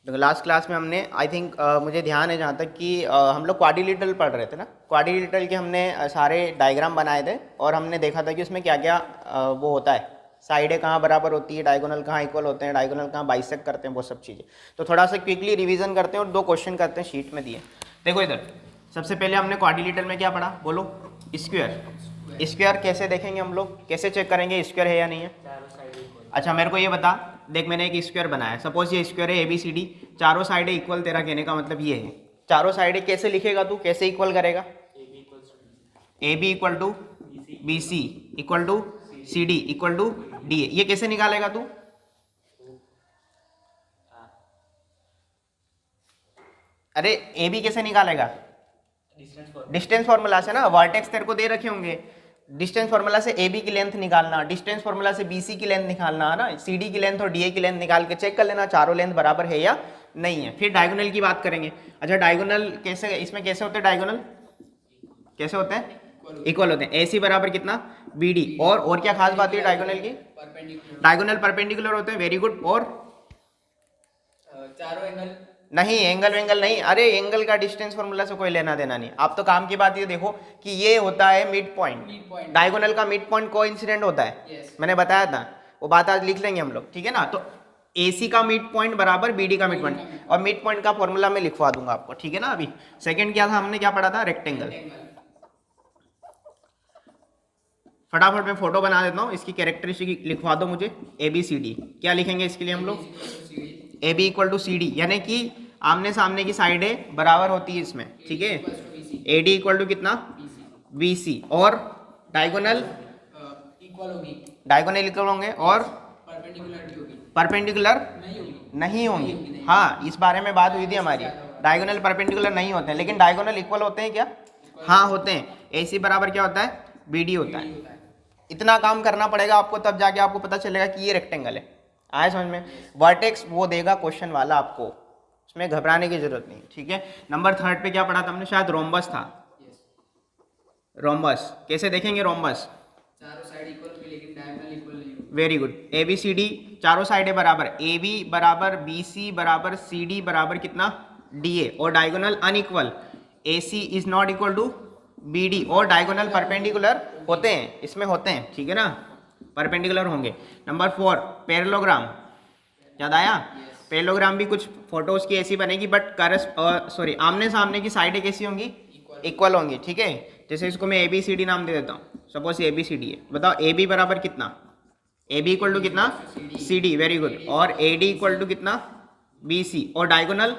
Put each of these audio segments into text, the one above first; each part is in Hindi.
देखो लास्ट क्लास में हमने आई थिंक मुझे ध्यान है जहाँ तक कि हम लोग क्वाड्रिलेटरल पढ़ रहे थे ना। क्वाड्रिलेटरल के हमने सारे डायग्राम बनाए थे और हमने देखा था कि उसमें क्या क्या वो होता है, साइडें कहाँ बराबर होती है, डायगोनल कहाँ इक्वल होते हैं, डायगोनल कहाँ बाइसेक्ट करते हैं, वो सब चीज़ें। तो थोड़ा सा क्विकली रिवीजन करते हैं और 2 क्वेश्चन करते हैं, शीट में दिए। देखो इधर सबसे पहले हमने क्वाड्रिलेटरल में क्या पढ़ा, बोलो। स्क्वायर। स्क्वायर कैसे देखेंगे हम लोग, कैसे चेक करेंगे स्क्वायर है या नहीं है। अच्छा मेरे को ये बता, देख मैंने एक स्क्वायर बनाया, सपोज ये स्क्वायर है ABCD, चारों साइडें इक्वल, तेरा कहने का मतलब ये है। चारों साइडें कैसे लिखेगा तू, कैसे इक्वल करेगा। AB equal to BC equal to CD equal to DA, ये कैसे निकालेगा तू। अरे AB कैसे निकालेगा, डिस्टेंस फॉर्मूला से ना। वर्टेक्स तेरे को दे रखे होंगे, डिस्टेंस फार्मूला से AB की लेंथ निकालना, डिस्टेंस फार्मूला से BC की लेंथ निकालना है ना, CD की लेंथ और DA की लेंथ निकाल के चेक कर लेना चारों लेंथ बराबर है या नहीं है। फिर डायगोनल की बात करेंगे। अच्छा डायगोनल कैसे, इसमें कैसे होते हैं डायगोनल, कैसे होते हैं, इक्वल होते हैं। AC बराबर कितना BD, और क्या खास बात है डायगोनल की, डायगोनल परपेंडिकुलर होते हैं, वेरी गुड। और चारों एंगल नहीं, एंगल वेंगल नहीं, अरे एंगल का डिस्टेंस फार्मूला से कोई लेना देना नहीं। आप तो काम की बात ये देखो कि ये होता है मिड पॉइंट, डायगोनल का मिड पॉइंट कोइंसिडेंट होता है। मैंने बताया था, वो बात आज लिख लेंगे हम लोग, ठीक है ना। तो AC का मिड पॉइंट बराबर BD का मिड पॉइंट, और मिड पॉइंट का फॉर्मूला मैं लिखवा दूंगा आपको, ठीक है ना। अभी सेकंड क्या था, हमने क्या पढ़ा था, रेक्टेंगल। फटाफट मैं फोटो बना देता हूँ, इसकी कैरेक्टरिस्टिक लिखवा दो मुझे। ABCD क्या लिखेंगे इसके लिए हम लोग, AB इक्वल टू CD, यानी कि आमने सामने की साइडें बराबर होती है इसमें, ठीक है। AD इक्वल टू कितना BC, और डायगोनल इक्वल होगी, डायगोनल इक्वल होंगे और परपेंडिकुलर नहीं होंगे। हाँ इस बारे में बात हुई थी हमारी, डायगोनल परपेंडिकुलर नहीं होते हैं, लेकिन डायगोनल इक्वल होते हैं क्या, हाँ होते हैं। AC बराबर क्या होता है, BD होता है। इतना काम करना पड़ेगा आपको, तब जाके आपको पता चलेगा कि ये रेक्टेंगल है। आए समझ में। वर्टेक्स वो देगा क्वेश्चन वाला आपको, उसमें घबराने की जरूरत नहीं, ठीक है। नंबर 3 पे क्या पढ़ा था हमने, शायद रोम्बस था। रोम्बस कैसे देखेंगे, रोम्बस चारों साइड इक्वल होगी लेकिन डायगोनल इक्वल नहीं होगी। Very good. ABCD चारों साइडें बराबर, AB बराबर BC बराबर CD बराबर कितना DA, और diagonal unequal, AC is not equal to BD, और डायगोनल परपेंडिकुलर होते हैं, इसमें होते हैं, ठीक है ना, परपेंडिकुलर होंगे। नंबर 4 पैरेललोग्राम, याद आया। पैरेललोग्राम भी कुछ फोटोज की ऐसी बनेगी, बट सॉरी आमने सामने की साइडें कैसी होंगी, इक्वल होंगी, ठीक है। जैसे इसको मैं ABCD नाम दे देता हूँ, सपोज ये ABCD है। बताओ AB बराबर कितना, AB इक्वल टू कितना CD, वेरी गुड। और AD इक्वल टू कितना BC, और diagonal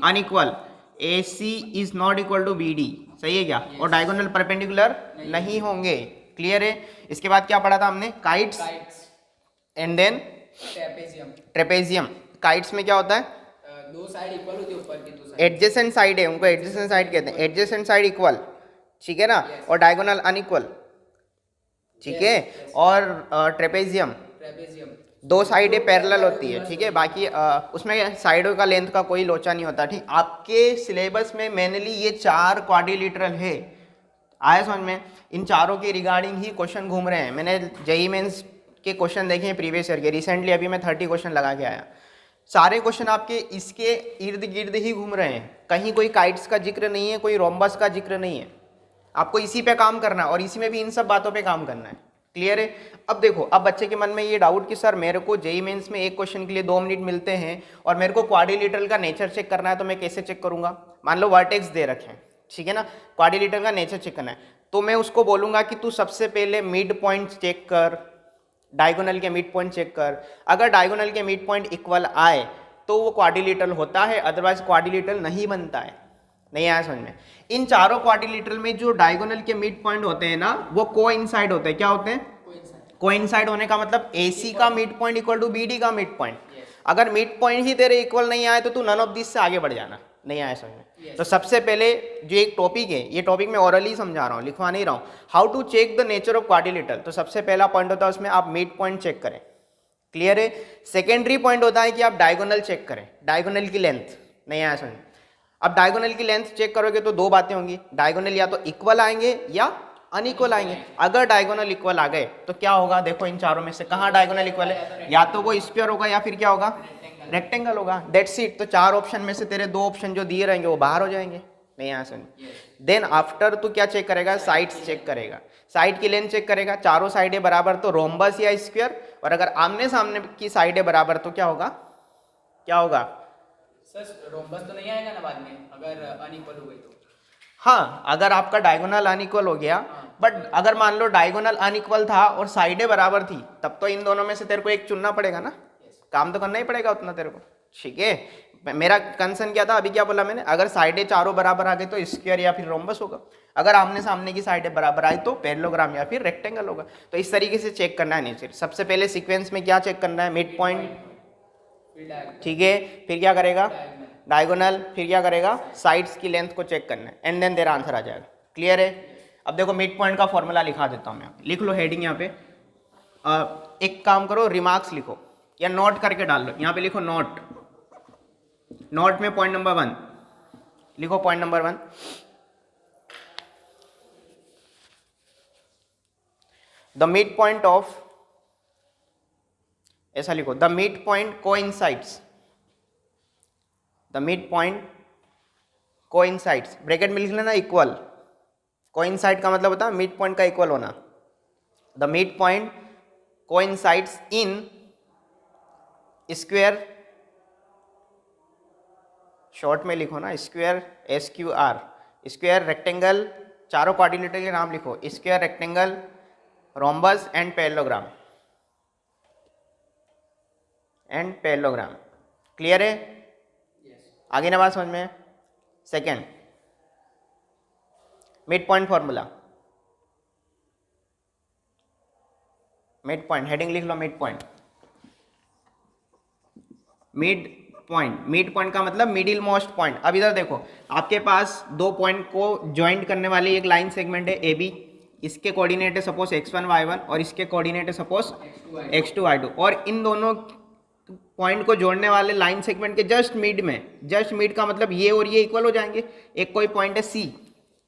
unequal, AC is not equal to BD, सही है क्या। और डायगोनल परपेंडिकुलर नहीं होंगे, क्लियर है। इसके बाद क्या पढ़ा था हमने, kites and then trapezium. Kites में क्या होता है, दो साइड इक्वल होती है, ऊपर की दो साइड एडजेसेंट साइड है, उनको एडजेसेंट साइड कहते हैं, एडजेसेंट साइड इक्वल, ठीक है ना। और डायगोनल अनइक्वल, ठीक है। और ट्रेपेजियम दो साइडें पैरेलल होती है, ठीक है। बाकी उसमें साइडों का लेंथ का कोई लोचा नहीं होता, ठीक। आपके सिलेबस में मेनली ये 4 क्वाड्रिलेटरल है, आया समझ में। इन चारों के रिगार्डिंग ही क्वेश्चन घूम रहे हैं। मैंने JEE मेंस के क्वेश्चन देखे हैं प्रीवियस ईयर के, रिसेंटली अभी मैं 30 क्वेश्चन लगा के आया। सारे क्वेश्चन आपके इसके इर्द गिर्द ही घूम रहे हैं, कहीं कोई काइट्स का जिक्र नहीं है, कोई रोम्बस का जिक्र नहीं है। आपको इसी पे काम करना है, और इसी में भी इन सब बातों पे काम करना है, क्लियर है। अब देखो, अब बच्चे के मन में ये डाउट कि सर मेरे को JEE मेंस में एक क्वेश्चन के लिए 2 मिनट मिलते हैं, और मेरे को क्वाड्रिलेटरल का नेचर चेक करना है, तो मैं कैसे चेक करूंगा। मान लो वर्टेक्स दे रखे हैं, ठीक है ना, क्वाड्रिलेटरल का नेचर चेक करना है, तो मैं उसको बोलूंगा कि तू सबसे पहले मिड पॉइंट चेक कर, डायगोनल के मिड पॉइंट चेक कर। अगर डायगोनल के मिड पॉइंट इक्वल आए तो वो क्वाड्रिलेटरल होता है, अदरवाइज क्वाड्रिलेटरल नहीं बनता है। नहीं आया समझ में। इन चारों क्वाड्रिलेटरल में जो डायगोनल के मिड पॉइंट होते हैं ना, वो कोइंसाइड होते हैं। क्या होते हैं, कोइंसाइड होने का मतलब AC का midpoint equal to BD का मिड पॉइंट। अगर मिड पॉइंट ही तेरे इक्वल नहीं आए तो तू नन ऑफ दिस से आगे बढ़ जाना। नहीं आया समझ में। तो सबसे पहले जो एक टॉपिक है, ये टॉपिक मैं ओरली समझा रहा हूँ, लिखवा नहीं रहा हूँ, how to check the nature of quadrilateral. तो सबसे पहला पॉइंट होता है उसमें आप मिड पॉइंट चेक करें, क्लियर है। सेकेंडरी पॉइंट होता है कि आप डायगोनल चेक करें, डायगोनल की लेंथ। नहीं आया समझ में। अब डायगोनल की लेंथ चेक करोगे तो 2 बातें होंगी, डायगोनल या तो इक्वल आएंगे या अनइक्वल आएंगे। अगर डायगोनल इक्वल आ गए तो क्या होगा, देखो इन चारों में से कहाँ डायगोनल इक्वल है, या तो वो स्क्वायर होगा या फिर क्या होगा, रेक्टेंगल होगा, दैट्स इट। तो 4 ऑप्शन में से तेरे 2 ऑप्शन जो दिए रहेंगे वो बाहर हो जाएंगे। नहीं यहाँ सुन, देन आफ्टर तू क्या चेक करेगा, साइड्स चेक करेगा, साइड की लेंथ चेक करेगा, चारों साइडें बराबर तो रोम्बस या स्क्वायर, और अगर आमने सामने की साइडें बराबर तो क्या होगा, क्या होगा? सर रोम्बस तो नहीं आएगा ना बाद में अगर अनइक्वल हो गई तो? हाँ, अगर आपका डायगोनल अनइक्वल हो गया, बट अगर मान लो डायगोनल अनइक्वल था और साइडें बराबर थी, तब तो इन दोनों में से तेरे को एक चुनना पड़ेगा ना, काम तो करना ही पड़ेगा उतना तेरे को, ठीक है। मेरा कंसर्न क्या था, अभी क्या बोला मैंने, अगर साइडें चारों बराबर आ गई तो स्क्वायर या फिर रोम्बस होगा, अगर आमने सामने की साइडें बराबर आई तो पैरेललोग्राम या फिर रेक्टेंगल होगा। तो इस तरीके से चेक करना है नीचे। सबसे पहले सीक्वेंस में क्या चेक करना है, मिड पॉइंट, फिर डायगोनल, ठीक है, फिर क्या करेगा, डायगोनल, फिर क्या करेगा, साइड्स की लेंथ को चेक करना है, एंड देन तेरा आंसर आ जाएगा। क्लियर है? अब देखो मिड पॉइंट का फॉर्मूला लिखा देता हूँ मैं, लिख लो हेडिंग यहाँ पे। एक काम करो, रिमार्क्स लिखो या नोट करके डाल लो, यहाँ पे लिखो नोट, नोट में पॉइंट नंबर 1 लिखो, point number 1, the mid point of, ऐसा लिखो, the mid point coincides, the mid point coincides, bracket में लिख लेना इक्वल, कोइंसाइड का मतलब होता है मिड पॉइंट का इक्वल होना। The mid point coincides in square, short में लिखो ना, स्क्वायर SQR, स्क्वायर, रेक्टेंगल, चारों क्वाड्रिलेटरल के नाम लिखो, square, rectangle, rhombus and parallelogram, and parallelogram. Clear है? आगे ना बात समझ में? Second, mid point formula, mid point, heading लिख लो mid point, mid point, mid point का मतलब मिडिल मोस्ट पॉइंट। अब इधर देखो, आपके पास 2 पॉइंट को ज्वाइंट करने वाली एक लाइन सेगमेंट है AB, इसके कोऑर्डिनेट है सपोज x1 y1 और इसके कोऑर्डिनेट है सपोज x2 y2, और इन दोनों पॉइंट को जोड़ने वाले लाइन सेगमेंट के जस्ट मिड में, जस्ट मिड का मतलब ये और ये इक्वल हो जाएंगे। एक कोई पॉइंट है C,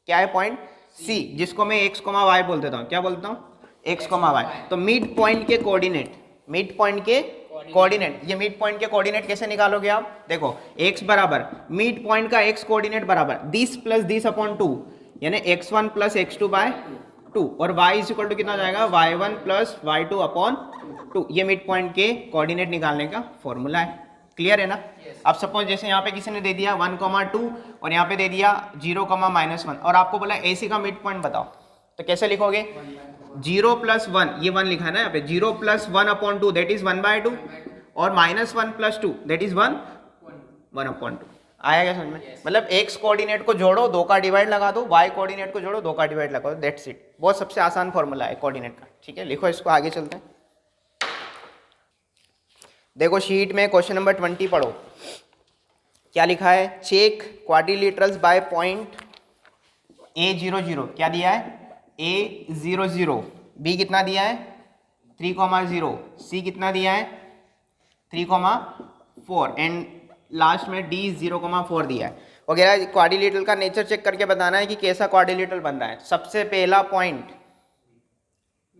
क्या है पॉइंट C, जिसको मैं x, y बोल देता हूँ, क्या बोलता हूँ, x, y। तो मिड पॉइंट के कोऑर्डिनेट, मिड पॉइंट के कोऑर्डिनेट, ये मिड पॉइंट के कोऑर्डिनेट कैसे निकालोगे आप, देखो x बराबर मिड पॉइंट का x कोऑर्डिनेट बराबर दिस प्लस दिस अपॉन 2, यानी x1 प्लस x2 बाय 2, और y इज इक्वल टू कितना जाएगा, y1 प्लस y2 अपॉन 2। ये मिड पॉइंट के कोऑर्डिनेट निकालने का फॉर्मूला है। क्लियर है ना? अब सपोज जैसे यहाँ पे किसी ने दे दिया 1,2 और यहाँ पे दे दिया 0,-1 और आपको बोला AC का मिड पॉइंट बताओ, तो कैसे लिखोगे, 0 प्लस 1, ये 1 लिखा है ना यहाँ पे, 0 प्लस 1 अपॉन 2 दैट इज 1/2, और -1 प्लस 2 दैट इज 1/2। आया क्या समझ में? मतलब x कोऑर्डिनेट को जोड़ो, 2 का डिवाइड लगा दो, y कोऑर्डिनेट को जोड़ो, 2 का डिवाइड लगा दो, दैट्स इट। बहुत सबसे आसान फॉर्मूला है कोऑर्डिनेट का, ठीक है। लिखो इसको, आगे चलते हैं। देखो शीट में क्वेश्चन नंबर 20 पढ़ो, क्या लिखा है, check quadrilaterals by point A00, क्या दिया है, A00, B कितना दिया है 3,0, C कितना दिया है 3,4 एंड लास्ट में D 0,4 दिया है वगैरह। क्वाड्रिलेटरल का नेचर चेक करके बताना है कि कैसा क्वाड्रिलेटरल बन रहा है। सबसे पहला पॉइंट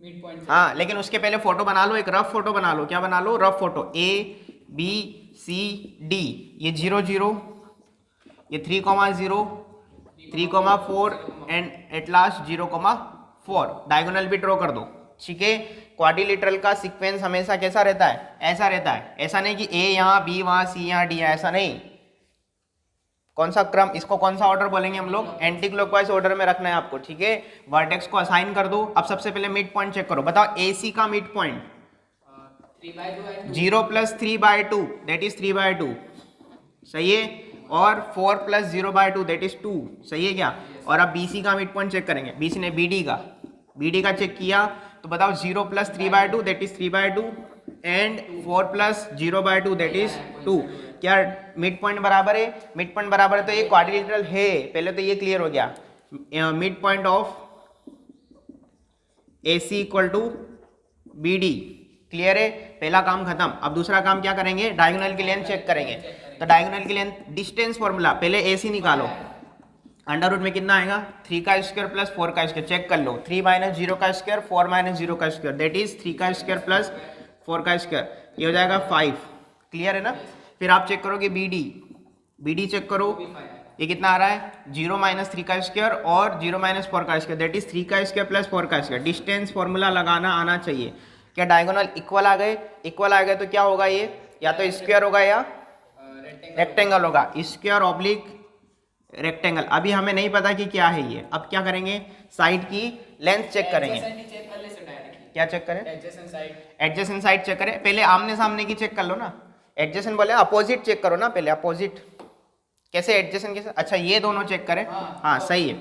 मिड पॉइंट, हाँ, लेकिन उसके पहले फोटो बना लो, एक रफ फोटो बना लो। क्या बना लो, rough photo. A B C D, ये 0,0, ये 3,0, 3,4 एंड एट लास्ट 0,4। डायगोनल भी ड्रॉ कर दो, ठीक है। क्वाड्रिलेटरल का सीक्वेंस हमेशा कैसा रहता है, ऐसा रहता है। ऐसा नहीं कि A यहाँ, B वहाँ, C यहाँ, D यहाँ, ऐसा नहीं। कौन सा क्रम, इसको कौन सा ऑर्डर बोलेंगे हम लोग, एंटी क्लॉकवाइज ऑर्डर में रखना है आपको, ठीक है। वर्टेक्स को असाइन कर दो। अब सबसे पहले मिड पॉइंट चेक करो, बताओ AC का mid point 3/2 0 plus 3/2 that is 3/2, सही है। और 4 प्लस 0/2 दैट इज 2, सही है क्या। और अब BC का मिड पॉइंट चेक करेंगे। BC ने BD का चेक किया, तो बताओ 0 plus 3/2 that is 3/2 and 4 plus 0/2 that is 2। क्या मिड पॉइंट बराबर है, मिड पॉइंट बराबर है तो ये क्वाड्रिलेटरल है। पहले तो ये क्लियर हो गया, mid point of AC equal to BD, clear है। पहला काम खत्म। अब दूसरा काम क्या करेंगे, डायगोनल की लेंथ चेक करेंगे। तो डायगोनल की लेंथ, डिस्टेंस फॉर्मूला, पहले AC निकालो। अंडर रूट में कितना आएगा, 3 का स्क्वायर प्लस 4 का स्क्वायर, चेक कर लो। 3 माइनस 0 का स्क्वायर, 4 माइनस 0 का स्क्वायर दैट इज 3 का स्क्वायर प्लस 4 का स्क्वायर, ये हो जाएगा 5। क्लियर है ना। फिर आप चेक करोगे BD चेक करो, ये कितना आ रहा है 0 - 3 का स्क्वायर और 0 - 4 का स्क्वायर, दैट इज 3 का स्क्वायर प्लस 4 का स्क्वायर। डिस्टेंस फॉर्मूला लगाना आना चाहिए। क्या डायगोनल इक्वल आ गए? इक्वल आ गए तो क्या होगा, ये या तो स्क्वायर होगा या रेक्टेंगल होगा, स्क्वायर ऑब्लिक रेक्टेंगल। अभी हमें नहीं पता कि क्या है ये, अब क्या करेंगे, साइड की लेंथ चेक करेंगे। क्या चेक करें? एडजेसेंट साइड चेक करें, पहले आमने सामने की चेक कर लो ना। एडजेसेंट बोले अपोजिट चेक करो ना पहले, अपोजिट कैसे एडजेसेंट कैसे, अच्छा ये दोनों चेक करें, हाँ सही है,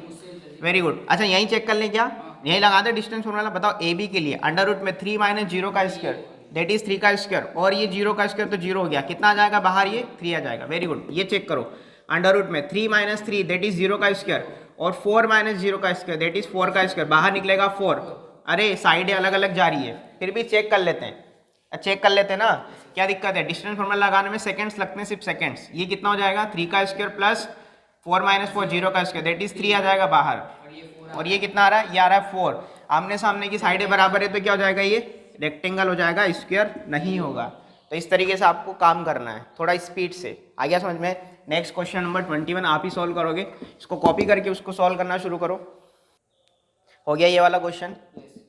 वेरी गुड। अच्छा यहीं चेक कर लें क्या, यहीं लगा दे डिस्टेंस फॉर्मूला। बताओ AB के लिए अंडर रूट में 3 - 0 का स्क्वायर दैट इज 3 का स्क्वायर और ये 0 का स्क्वायर तो 0 हो गया, कितना आ जाएगा बाहर, ये 3 आ जाएगा, वेरी गुड। ये चेक करो अंडर रूट में 3 - 3 दैट इज 0 का स्क्वायर और 4 - 0 का स्क्वायर दैट इज 4 का स्क्वायर, बाहर निकलेगा 4। अरे साइडें अलग अलग जा रही है, फिर भी चेक कर लेते हैं, चेक कर लेते हैं ना, क्या दिक्कत है। डिस्टेंस फॉर्मूला लगाने में सेकंड्स लगते हैं, सिर्फ सेकंड्स। ये कितना हो जाएगा 3 का स्क्वायर प्लस 4 - 4 0 का स्क्वायर दैट इज 3 आ जाएगा बाहर, और ये कितना आ रहा है, ये आ रहा है 4। आमने सामने की साइडें बराबर है तो क्या हो जाएगा, ये रेक्टेंगल हो जाएगा, स्क्वायर नहीं होगा। तो इस तरीके से आपको काम करना है, थोड़ा स्पीड से। आ गया समझ में? नेक्स्ट क्वेश्चन नंबर 21 आप ही सॉल्व करोगे, इसको कॉपी करके उसको सॉल्व करना शुरू करो। हो गया ये वाला क्वेश्चन।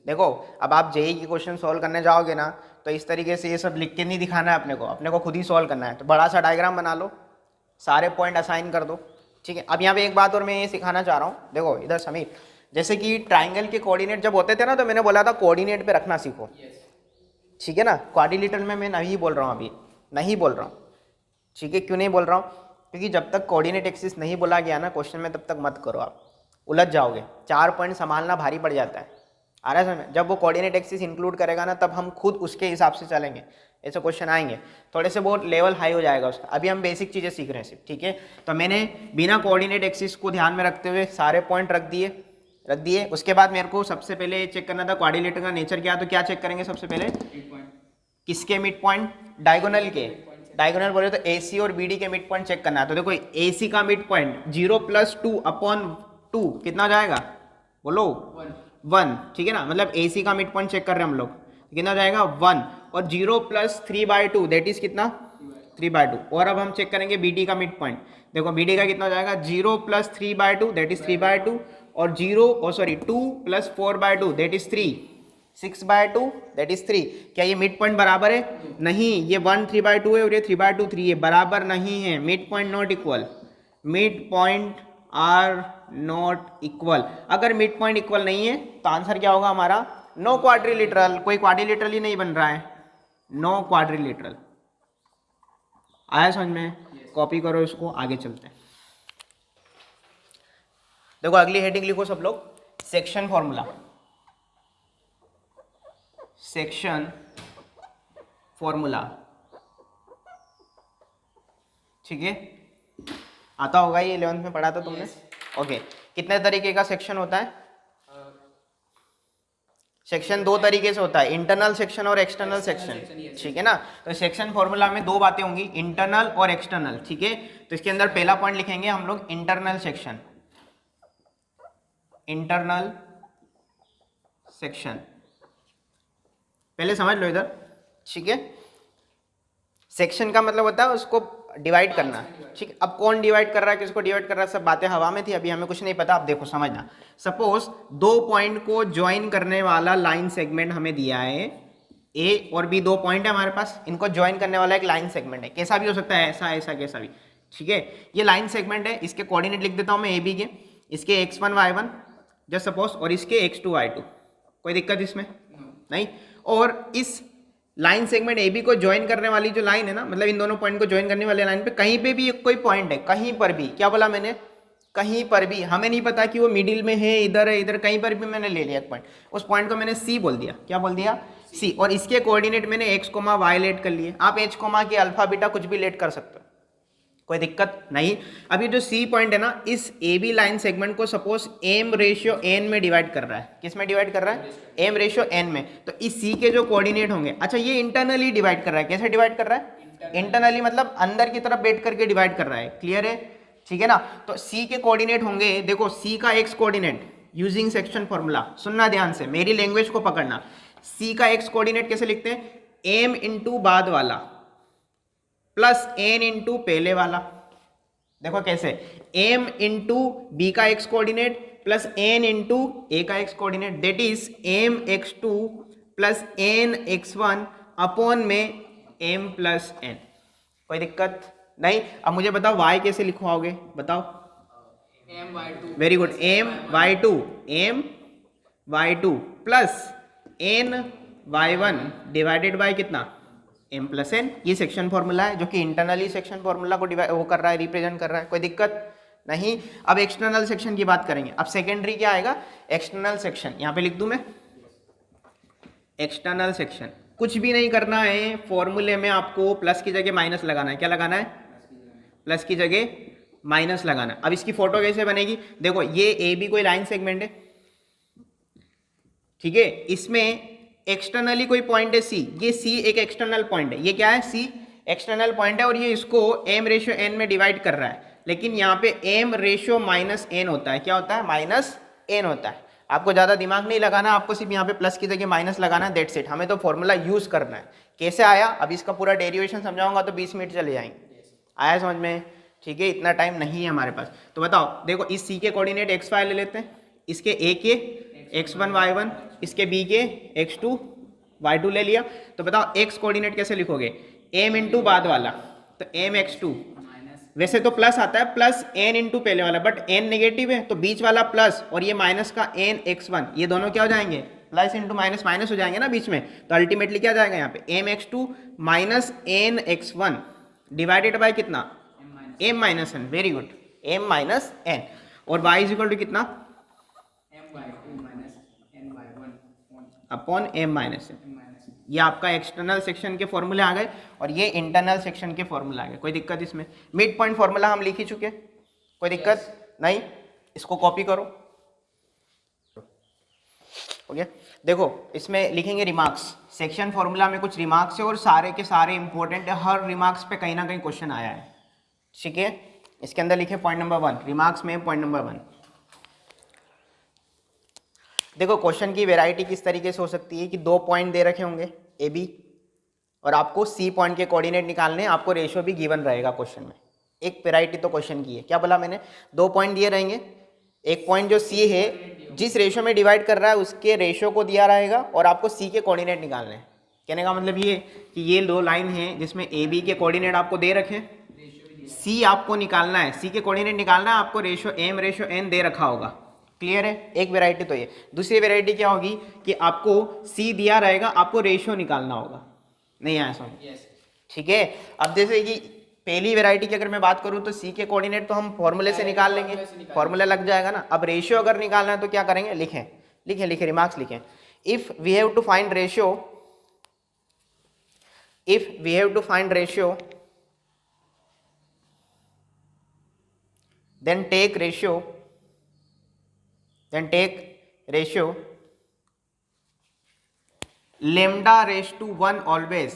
देखो अब आप जेई के क्वेश्चन सॉल्व करने जाओगे ना, तो इस तरीके से ये सब लिख के नहीं दिखाना है अपने को खुद ही सॉल्व करना है। तो बड़ा सा डायग्राम बना लो, सारे पॉइंट असाइन कर दो, ठीक है। अब यहाँ पे एक बात और मैं ये सिखाना चाह रहा हूँ, देखो इधर समीर, जैसे कि ट्राइंगल के कोऑर्डिनेट जब होते थे ना, तो मैंने बोला था कोऑर्डिनेट पे रखना सीखो, ठीक है ना। क्वाड्रिलेटरल में मैं नहीं बोल रहा हूँ, अभी नहीं बोल रहा हूँ, ठीक है। क्यों नहीं बोल रहा हूँ, क्योंकि जब तक कोऑर्डिनेट एक्सिस नहीं बोला गया ना क्वेश्चन में, तब तक मत करो, आप उलझ जाओगे। 4 पॉइंट संभालना भारी पड़ जाता है। आ रहा है समझ में? जब वो कोऑर्डिनेट एक्सिस इंक्लूड करेगा ना, तब हम खुद उसके हिसाब से चलेंगे, ऐसे क्वेश्चन आएंगे, थोड़े से बहुत लेवल हाई हो जाएगा उसका। अभी हम बेसिक चीज़ें सीख रहे हैं सिर्फ, ठीक है। तो मैंने बिना कोऑर्डिनेट एक्सिस को ध्यान में रखते हुए सारे पॉइंट रख दिए। उसके बाद मेरे को सबसे पहले चेक करना था क्वाड्रिलेटरल का नेचर क्या, तो क्या चेक करेंगे सबसे पहले, किसके मिड पॉइंट, डायगोनल के। डायगोनल बोले तो AC और BD के मिड पॉइंट चेक करना है। तो देखो AC का मिड पॉइंट 0 + 2/2 कितना हो जाएगा, बोलो 1, ठीक है ना। मतलब AC का मिड पॉइंट चेक कर रहे हैं हम लोग, कितना हो जाएगा 1, और 0 + 3/2 दैट इज कितना 3/2। और अब हम चेक करेंगे BD का मिड पॉइंट। देखो BD का कितना हो जाएगा 0 + 3/2 दैट इज 3/2 और 2 + 4/2 दैट इज 3, 6/2 दैट इज 3। क्या ये मिड पॉइंट बराबर है? नहीं, ये 1 3/2 है और ये 3/2 3 है, बराबर नहीं है। Midpoint not equal, midpoint are not equal. अगर मिड पॉइंट इक्वल नहीं है तो आंसर क्या होगा हमारा, नो क्वाड्रिलेटरल। कोई क्वाड्रिलेटरल ही नहीं बन रहा है, नो क्वाड्रिलेटरल। आया समझ में? कॉपी करो इसको, आगे चलते हैं। देखो अगली हेडिंग लिखो सब लोग, सेक्शन फॉर्मूला। सेक्शन फॉर्मूला, ठीक है। आता होगा ये, 11th में पढ़ा था तुमने, ओके। कितने तरीके का सेक्शन होता है? सेक्शन 2 तरीके से होता है, इंटरनल सेक्शन और एक्सटर्नल सेक्शन, ठीक है ना। तो सेक्शन फॉर्मूला में 2 बातें होंगी, इंटरनल और एक्सटर्नल, ठीक है। तो इसके अंदर पहला पॉइंट लिखेंगे हम लोग इंटरनल सेक्शन, इंटरनल सेक्शन पहले समझ लो इधर, ठीक है। सेक्शन का मतलब होता है उसको डिवाइड करना, ठीक है। अब कौन डिवाइड कर रहा है, किसको डिवाइड कर रहा है, सब बातें हवा में थी, अभी हमें कुछ नहीं पता। अब देखो समझना, सपोज 2 पॉइंट को ज्वाइन करने वाला लाइन सेगमेंट हमें दिया है, A और B 2 पॉइंट है हमारे पास, इनको ज्वाइन करने वाला एक लाइन सेगमेंट है, कैसा भी हो सकता है, ऐसा ऐसा कैसा भी, ठीक है। ये लाइन सेगमेंट है, इसके कोऑर्डिनेट लिख देता हूं मैं AB के, इसके x1 y1 जस्ट सपोज, और इसके x2 y2, कोई दिक्कत इसमें नहीं। और इस लाइन सेगमेंट AB को ज्वाइन करने वाली जो लाइन है ना, मतलब इन दोनों पॉइंट को ज्वाइन करने वाले लाइन पे कहीं पे भी कोई पॉइंट है, कहीं पर भी, क्या बोला मैंने, कहीं पर भी, हमें नहीं पता कि वो मिडिल में है, इधर है, इधर, कहीं पर भी मैंने ले लिया एक पॉइंट, उस पॉइंट को मैंने C बोल दिया, क्या बोल दिया, C। और इसके कोऑर्डिनेट मैंने x, y लेट कर लिए, आप h, के अल्फा बीटा कुछ भी लेट कर सकते हो, कोई दिक्कत नहीं। अब ये जो C पॉइंट है ना, इस AB लाइन सेगमेंट को सपोज m/n में डिवाइड कर रहा है, किस में डिवाइड कर रहा है, m/n में। तो इस C के जो कोऑर्डिनेट होंगे, अच्छा ये इंटरनली डिवाइड कर रहा है, कैसे डिवाइड कर रहा है, इंटरनली मतलब अंदर की तरफ बैठ करके डिवाइड कर रहा है, क्लियर है, ठीक है ना। तो C के कोऑर्डिनेट होंगे, देखो C का x coordinate using section formula, सुनना ध्यान से, मेरी लैंग्वेज को पकड़ना। C का x कोऑर्डिनेट कैसे लिखते हैं, m इंटू बाद वाला, प्लस एन इंटू पहले वाला, देखो कैसे, एम इंटू बी का X coordinate plus N into A का X coordinate, that is M X two plus N X one upon में एम प्लस एन। कोई दिक्कत नहीं? अब मुझे बताओ वाई कैसे लिखवाओगे, बताओ। M/2 very good, M Y two, M Y two plus N Y one divided by कितना, एम प्लस एन। ये सेक्शन फॉर्मूला है जो कि इंटरनली सेक्शन फॉर्मूला को वो कर रहा है, रिप्रेजेंट कर रहा है। कोई दिक्कत नहीं? अब एक्सटर्नल सेक्शन की बात करेंगे। अब सेकेंडरी क्या आएगा, एक्सटर्नल सेक्शन। यहाँ पे लिख दूं मैं एक्सटर्नल सेक्शन। कुछ भी नहीं करना है, फॉर्मूले में आपको प्लस की जगह माइनस लगाना है। क्या लगाना है? प्लस की जगह माइनस लगाना है। अब इसकी फोटो कैसे बनेगी, देखो ये ए बी कोई लाइन सेगमेंट है, ठीक है, इसमें एक्सटर्नली कोई पॉइंट है सी, ये सी एक एक्सटर्नल पॉइंट है, ये क्या है, सी एक्सटर्नल पॉइंट है, और ये इसको एम रेशियो एन में डिवाइड कर रहा है। लेकिन यहाँ पे एम रेशियो माइनस एन होता है। क्या होता है? माइनस एन होता है। आपको ज़्यादा दिमाग नहीं लगाना, आपको सिर्फ यहाँ पे प्लस की जगह माइनस लगाना है, दैट्स इट। हमें तो फॉर्मूला यूज़ करना है। कैसे आया, अब इसका पूरा डेरिवेशन समझाऊंगा तो 20 मिनट चले जाएंगे। आया समझ में? ठीक है, इतना टाइम नहीं है हमारे पास। तो बताओ, देखो इस सी के कोऑर्डिनेट एक्स वाई ले लेते हैं, इसके ए के x1 y1, इसके b के x2 y2 ले लिया। तो बताओ x कोऑर्डिनेट कैसे लिखोगे, m इंटू बाद वाला, तो m x2, वैसे तो प्लस आता है, प्लस n इंटू पहले वाला, बट n नेगेटिव है तो बीच वाला प्लस और ये माइनस का n x1, ये दोनों क्या हो जाएंगे, प्लस इंटू माइनस माइनस हो जाएंगे ना बीच में। तो अल्टीमेटली क्या जाएगा यहाँ पे, m x2 minus n x1 divided by कितना, m minus N. Very good, m minus N. और y इज इक्वल टू कितना, अपॉन एम माइनस एन। ये आपका एक्सटर्नल सेक्शन के फॉर्मूले आ गए और ये इंटरनल सेक्शन के फॉर्मूला आ गए। कोई दिक्कत इसमें? मिड पॉइंट फॉर्मूला हम लिख ही चुके, कोई दिक्कत नहीं? इसको कॉपी करो, ओके। देखो इसमें लिखेंगे रिमार्क्स, सेक्शन फॉर्मूला में कुछ रिमार्क्स है और सारे के सारे इंपॉर्टेंट है, हर रिमार्क्स पे कहीं ना कहीं क्वेश्चन आया है, ठीक है। इसके अंदर लिखे पॉइंट नंबर 1, रिमार्क्स में पॉइंट नंबर 1। देखो क्वेश्चन की वैरायटी किस तरीके से हो सकती है कि 2 पॉइंट दे रखे होंगे ए बी और आपको सी पॉइंट के कोऑर्डिनेट निकालने हैं, आपको रेशियो भी गिवन रहेगा क्वेश्चन में। एक वैरायटी तो क्वेश्चन की है, क्या बोला मैंने, 2 पॉइंट दिए रहेंगे, एक पॉइंट जो सी है जिस रेशियो में डिवाइड कर रहा है उसके रेशियो को दिया रहेगा और आपको सी के कोऑर्डिनेट निकालने हैं। कहने का मतलब ये कि ये 2 लाइन है जिसमें ए बी के कोऑर्डिनेट आपको दे रखे, सी आपको निकालना है, सी के कोऑर्डिनेट निकालना है, आपको रेशियो एम रेशियो एन दे रखा होगा। क्लियर है? एक वैरायटी तो ये। दूसरी वैरायटी क्या होगी कि आपको सी दिया रहेगा, आपको रेशियो निकालना होगा। नहीं आया समझ? ठीक है। अब जैसे कि पहली वैरायटी की अगर मैं बात करूं तो सी के कोऑर्डिनेट तो हम फॉर्मूले से निकाल लेंगे, फॉर्मूला लग जाएगा ना। अब रेशियो अगर निकालना है तो क्या करेंगे, लिखें लिखें लिखें, रिमार्क्स लिखें। If we have to find ratio, if we have to find ratio then take ratio lambda raised to 1 always,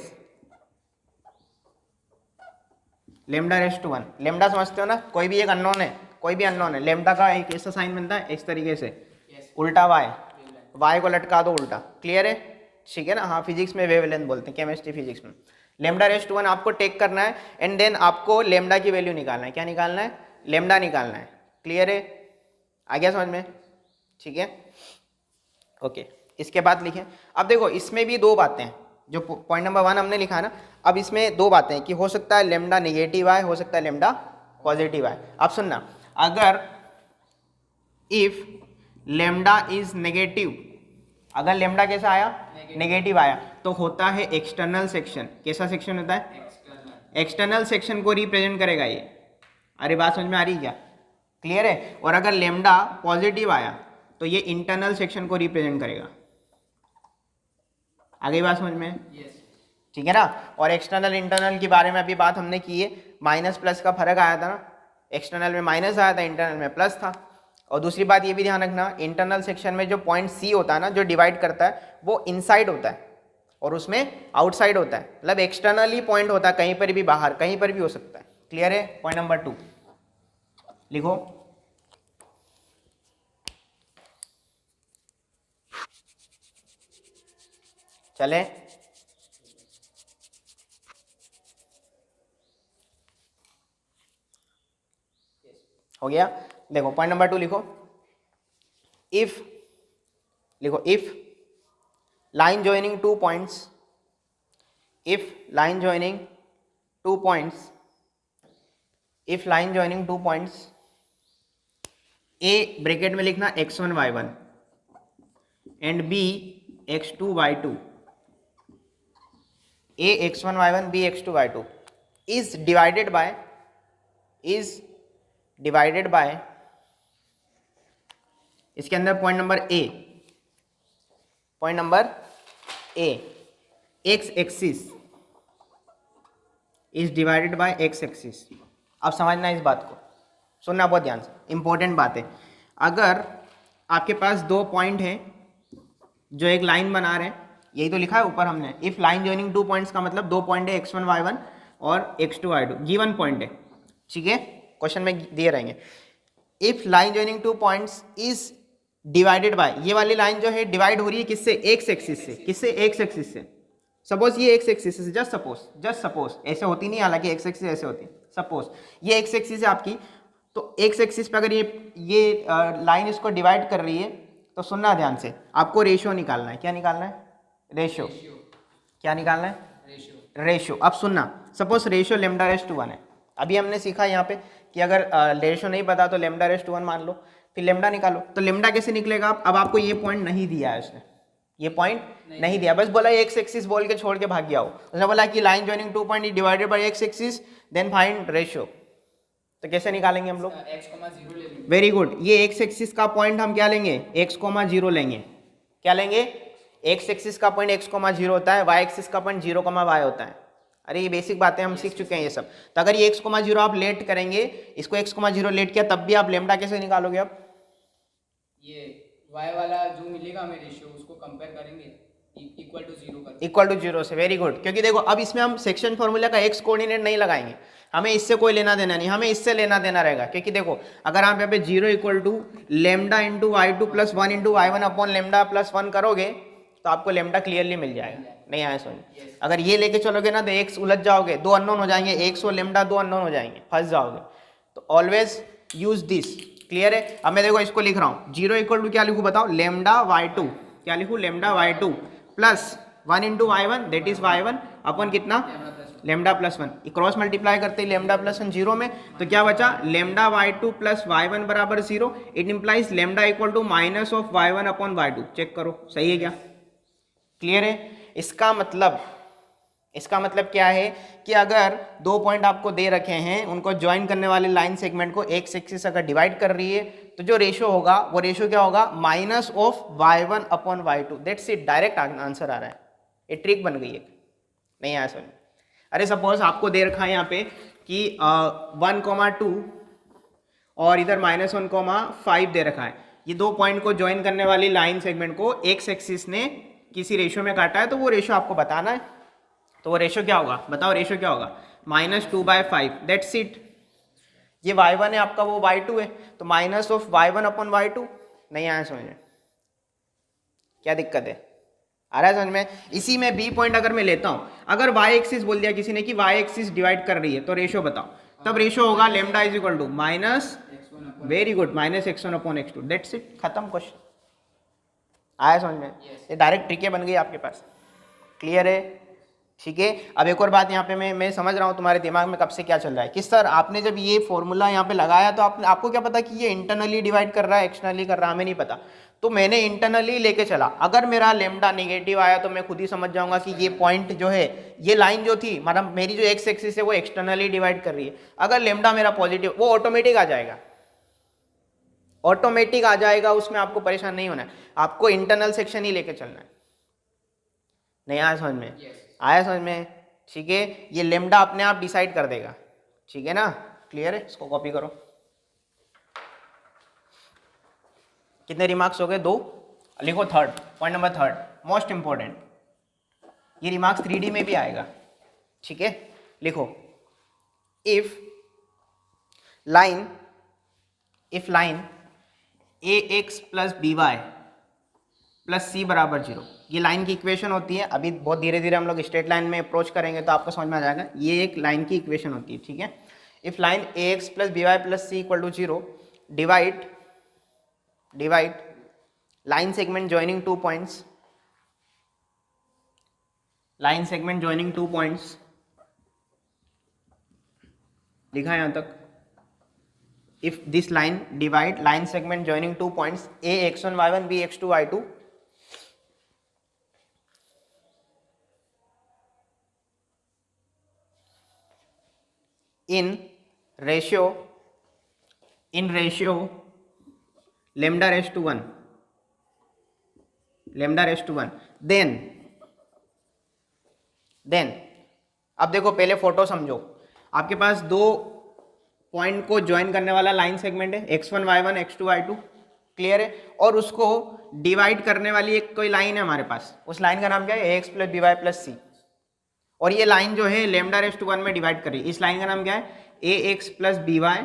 lambda raised to 1। lambda समझते हो ना, कोई भी एक अननोन है, कोई भी अननोन है, lambda का एक ऐसा साइन बनता है इस तरीके से, उल्टा y को लटका दो उल्टा। क्लियर है? ठीक है ना। हाँ, फिजिक्स में वेवलेंथ बोलते हैं, केमिस्ट्री फिजिक्स में। lambda raised to 1 आपको टेक करना है एंड देन आपको lambda की वैल्यू निकालना है। क्या निकालना है? lambda निकालना है। क्लियर है? आ गया समझ में? ठीक है, ओके। इसके बाद लिखें, अब देखो इसमें भी 2 बातें हैं, जो पॉइंट नंबर 1 हमने लिखा है ना, अब इसमें 2 बातें हैं कि हो सकता है लेमडा नेगेटिव आए, हो सकता है लेमडा पॉजिटिव आए। अब सुनना, अगर इफ लेमडा इज नेगेटिव, अगर लेमडा कैसा आया, नेगेटिव आया, तो होता है एक्सटर्नल सेक्शन। कैसा सेक्शन होता है? एक्सटर्नल सेक्शन को रिप्रेजेंट करेगा ये। अरे बात समझ में आ रही क्या? क्लियर है? और अगर लेमडा पॉजिटिव आया तो ये इंटरनल सेक्शन को रिप्रेजेंट करेगा। आगे बात समझ में? ठीक है ना। और एक्सटर्नल इंटरनल के बारे में अभी बात हमने की है, माइनस प्लस का फर्क आया था ना, एक्सटर्नल में माइनस आया था, इंटरनल में प्लस था। और दूसरी बात ये भी ध्यान रखना, इंटरनल सेक्शन में जो पॉइंट सी होता है ना, जो डिवाइड करता है, वो इनसाइड होता है और उसमें आउटसाइड होता है, मतलब एक्सटर्नली पॉइंट होता है, कहीं पर भी बाहर, कहीं पर भी हो सकता है। क्लियर है? पॉइंट नंबर 2 लिखो, चले। हो गया। देखो पॉइंट नंबर 2 लिखो, इफ लिखो if line joining 2 points, if line joining 2 points, if line joining 2 points, A bracket में लिखना x1 y1 and b x2 y2, a x1 y1 b x2 y2 is divided by इसके अंदर point number A x axis is divided by X axis. अब समझना इस बात को, सुनना बहुत ध्यान से, इंपॉर्टेंट बात है। अगर आपके पास 2 पॉइंट हैं जो एक लाइन बना रहे हैं, यही तो लिखा है ऊपर हमने, इफ लाइन जॉइनिंग 2 पॉइंट्स का मतलब 2 पॉइंट है x1 y1 और x2 y2, गिवन पॉइंट है, ठीक है, क्वेश्चन में दिए रहेंगे। If line joining 2 points is divided by, ये वाली लाइन जो है डिवाइड हो रही है किससे, एक्स एक्सिस से, किससे, एक्स एक्सिस से। सपोज ये एक्स एक्सिस है, जस्ट सपोज, ऐसे होती नहीं, हालांकि एक्स एक्सिस ऐसे होती है, सपोज ये एक्स एक्सिस है आपकी, तो एक्स एक्सिस पे अगर ये लाइन इसको डिवाइड कर रही है, तो सुनना ध्यान से, आपको रेशियो निकालना है। क्या निकालना है, रेशियो। क्या निकालना है, रेशियो। अब सुनना, suppose ratio lambda is to 1 है, अभी हमने सीखा यहाँ पे कि अगर रेशियो नहीं पता तो लेमडा रेस टू 1 मान लो, फिर लेमडा निकालो, तो लेमडा कैसे निकलेगा। अब आपको ये पॉइंट नहीं दिया है उसने, ये पॉइंट नहीं दिया, बस बोला एक्स एक्सिस बोल के छोड़ के भाग गया हो। उसने बोला कि line joining 2 point divided by X axis then find ratio, तो कैसे निकालेंगे हम लोग, x,0 ले लेंगे। वेरी गुड, ये एक्स एक्सिस का पॉइंट हम क्या लेंगे, x,0 लेंगे। क्या लेंगे, एक्स एक्सिस का पॉइंट x,0 होता है, वाई एक्सिस का पॉइंट 0,y होता है। अरे ये बेसिक बातें हम सीख चुके हैं ये सब। तो अगर ये x,0 आप लेट करेंगे, इसको x,0 लेट किया, तब भी आप लेमडा कैसे निकालोगे। अब ये y वाला जो मिलेगा हमें रेशियो, उसको कंपेयर करेंगे इक्वल टू 0 कर, इक्वल टू 0 से, वेरी गुड। क्योंकि देखो अब इसमें हम सेक्शन फॉर्मूला का एक्स कोऑर्डिनेट नहीं लगाएंगे, हमें इससे कोई लेना देना नहीं, हमें इससे लेना देना रहेगा। क्योंकि देखो अगर आप यहाँ पे 0 equal to lambda into y2 plus 1 into y1 upon lambda plus 1 करोगे तो आपको लेमडा क्लियरली मिल जाएगा। नहीं आया समझ, अगर ये लेके चलोगे ना तो एक्स उलझ जाओगे, 2 अननोन हो जाएंगे, एक्स और लेमडा 2 अननोन हो जाएंगे, फंस जाओगे। तो ऑलवेज यूज दिस, क्लियर है। अब मैं देखो इसको लिख रहा हूँ, 0 इक्वल टू क्या लिखूँ बताओ, लेमडा y2, क्या लिखूँ, lambda y2 plus 1 into y1 that is y1 अपन कितना, लेमडा प्लस 1, क्रॉस मल्टीप्लाई करते ही लेमडा प्लस 1 0 में, तो क्या बचा, लेमडा y2 प्लस y1 बराबर 0, it implies lambda equal to minus of y1 upon y2। Check करो सही है क्या, क्लियर है। इसका मतलब क्या है कि अगर 2 पॉइंट आपको दे रखे हैं, उनको ज्वाइन करने वाले लाइन सेगमेंट को एक्स एक्सिस अगर डिवाइड कर रही है, तो जो रेशियो होगा वो रेशियो क्या होगा, minus of y1 upon y2। That's it, direct answer आ रहा है, ये ट्रिक बन गई है। नहीं आया समझ। अरे सपोज आपको दे रखा है यहाँ पे कि 1,2 और इधर -1,5 दे रखा है, ये 2 पॉइंट को ज्वाइन करने वाली लाइन सेगमेंट को एक्स एक्सिस ने किसी रेशियो में काटा है, तो वो रेशियो आपको बताना है। तो वो रेशियो क्या होगा, बताओ रेशियो क्या होगा, -2/5, दैट्स इट। ये y1 है आपका, वो y2 है, तो minus of y1 upon y2। नहीं आया समझ में, क्या दिक्कत है, आ रहा है समझ में। इसी में बी पॉइंट अगर मैं लेता हूं, अगर y एक्सिस बोल दिया किसी ने कि y एक्सिस डिवाइड कर रही है, तो रेशियो बताओ, तब रेशियो होगा lambda is equal to minus, very good, -x1 upon x2, that's it, खत्म क्वेश्चन। आया समझ में, ये डायरेक्ट ट्रिकें बन गई आपके पास, क्लियर है, ठीक है। अब एक और बात यहाँ पे मैं समझ रहा हूँ तुम्हारे दिमाग में कब से क्या चल रहा है कि सर आपने जब ये फॉर्मूला यहाँ पे लगाया तो आपको क्या पता कि ये इंटरनली डिवाइड कर रहा है एक्सटर्नली कर रहा है, हमें नहीं पता। तो मैंने इंटरनली लेके चला, अगर मेरा लेमडा नेगेटिव आया तो मैं खुद ही समझ जाऊंगा कि ये पॉइंट जो है, ये लाइन जो थी, मतलब मेरी जो एक्स एक्सिस है वो एक्सटर्नली डिवाइड कर रही है। अगर लेमडा मेरा पॉजिटिव, वो ऑटोमेटिक आ जाएगा, ऑटोमेटिक आ जाएगा, उसमें आपको परेशान नहीं होना है, आपको इंटरनल सेक्शन ही लेके चलना है। नहीं आया समझ में, आया समझ में, ठीक है। ये लेमडा अपने आप डिसाइड कर देगा, ठीक है ना, क्लियर है। इसको कॉपी करो, कितने रिमार्क्स हो गए, 2, लिखो third, point number third, most important, ये रिमार्क्स 3D में भी आएगा, ठीक है। लिखो, if line ax plus by plus c बराबर 0, ये लाइन की इक्वेशन होती है। अभी बहुत धीरे धीरे हम लोग स्ट्रेट लाइन में अप्रोच करेंगे तो आपको समझ में आ जाएगा, ये एक लाइन की इक्वेशन होती है, ठीक है। If line ax plus by plus c equal to 0, divide line segment joining 2 points, line segment joining 2 points, लिखा है यहां तक. If this line divide line segment joining 2 points a x1 y1 b x2 y2, in ratio lambda raised to 1, then अब देखो पहले फोटो समझो. आपके पास दो पॉइंट को ज्वाइन करने वाला लाइन सेगमेंट है x1 y1 x2 y2, clear है. और उसको डिवाइड करने वाली एक कोई लाइन है हमारे पास. उस लाइन का नाम क्या है? ax plus B Y plus C. और ये लाइन जो है लेमडा रेस टू 1 में डिवाइड कर रही है. इस लाइन का नाम क्या है? ax plus B Y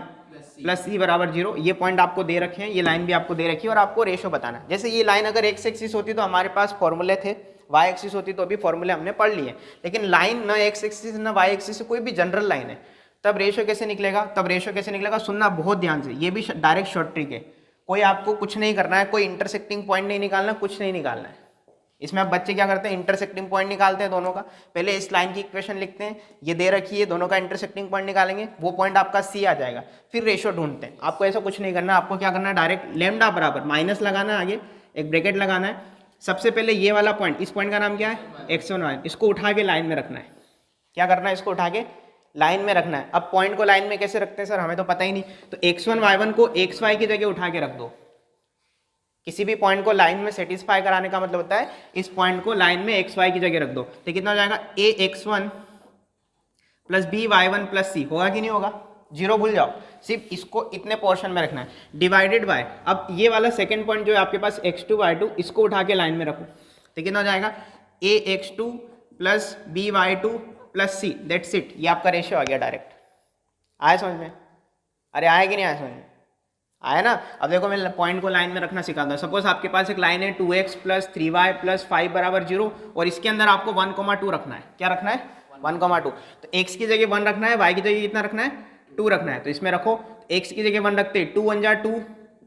plus C बराबर 0. ये पॉइंट आपको दे रखे हैं, ये लाइन भी आपको दे रखी है और आपको रेशो बताना है. जैसे ये लाइन अगर एक्स एक्सिस होती तो हमारे पास फॉर्मूले थे, वाई एक्सिस होती तो अभी फॉर्मूले हमने पढ़ लिए. लेकिन लाइन न एक्स एक्सिस न वाई एक्सिस, कोई भी जनरल लाइन है, तब रेशो कैसे निकलेगा? सुनना बहुत ध्यान से. ये भी डायरेक्ट शॉर्ट ट्रिक है. कोई आपको कुछ नहीं करना है, कोई इंटरसेक्टिंग पॉइंट नहीं निकालना, कुछ नहीं निकालना है. इसमें अब बच्चे क्या करते हैं? इंटरसेक्टिंग पॉइंट निकालते हैं दोनों का. पहले इस लाइन की इक्वेशन लिखते हैं, ये दे रखी है, दोनों का इंटरसेक्टिंग पॉइंट निकालेंगे, वो पॉइंट आपका सी आ जाएगा. फिर रेशो ढूंढते हैं. आपको ऐसा कुछ नहीं करना. आपको क्या करना है? डायरेक्ट लेमडा बराबर माइनस लगाना है, आगे एक ब्रैकेट लगाना है. सबसे पहले ये वाला पॉइंट, इस पॉइंट का नाम क्या है? x1 y1. इसको उठा के लाइन में रखना है. क्या करना है? इसको उठा के लाइन में रखना है. अब पॉइंट को लाइन में कैसे रखते हैं सर? हमें तो पता ही नहीं. तो x1 y1 को xy की जगह उठा के रख दो. किसी भी पॉइंट को लाइन में सेटिस्फाई कराने का मतलब होता है इस पॉइंट को लाइन में xy की जगह रख दो. तो कितना हो जाएगा? ax1 plus by1 plus c. होगा कि नहीं होगा? जीरो भूल जाओ, सिर्फ इसको इतने पोर्शन में रखना है. डिवाइडेड बाय, अब ये वाला सेकंड पॉइंट जो है आपके पास x2 y2, इसको उठा के लाइन में रखो. तो कितना हो जाएगा? ax2 plus by2 plus c. That's it. ये आपका रेशियो आ गया डायरेक्ट. आया समझ में? अरे आया कि नहीं आया समझ में? आया ना. अब देखो मैं पॉइंट को लाइन में रखना सिखाता हूँ. सपोज आपके पास एक लाइन है 2x प्लस 3y प्लस 5 बराबर 0 और इसके अंदर आपको 1,2 रखना है. क्या रखना है? 1,2. तो x की जगह 1 रखना है, y की जगह कितना रखना है? 2 रखना है. तो इसमें रखो, x की जगह 1 रखते 2 1 जा 2,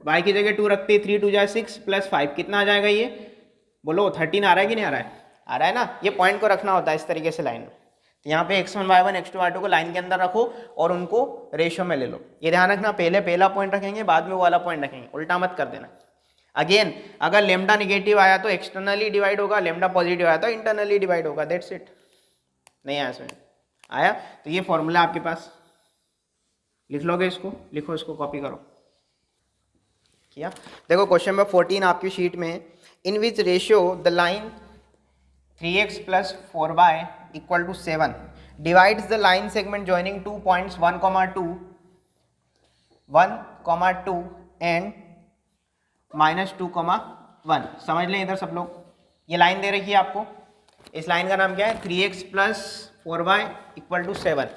y की जगह 2 रखते 3 2 जा 6 प्लस 5. कितना आ जाएगा ये? बोलो 13 आ रहा है कि नहीं आ रहा है? आ रहा है ना. ये पॉइंट को रखना होता है इस तरीके से लाइन में. तो यहाँ पे x1 y1 x2 y2 को लाइन के अंदर रखो और उनको रेशियो में ले लो. ये ध्यान रखना, पहले पहला पॉइंट रखेंगे, बाद में वो वाला पॉइंट रखेंगे. उल्टा मत कर देना. अगेन, अगर लेमडा निगेटिव आया तो एक्सटर्नली डिवाइड होगा, लेमडा पॉजिटिव आया तो इंटरनली डिवाइड होगा. That's it. नहीं आया समझ? आया? तो ये फॉर्मूला आपके पास लिख लोगे. इसको लिखो, इसको कॉपी करो. किया? देखो क्वेश्चन नंबर 14 आपकी शीट में, in which ratio the line 3x plus 4y equal to 7 divides the line segment joining 2 points 1,2 and -2,1. समझ लें इधर सब लोग. ये लाइन दे रखी है आपको. इस लाइन का नाम क्या है? 3x plus 4y equal to 7.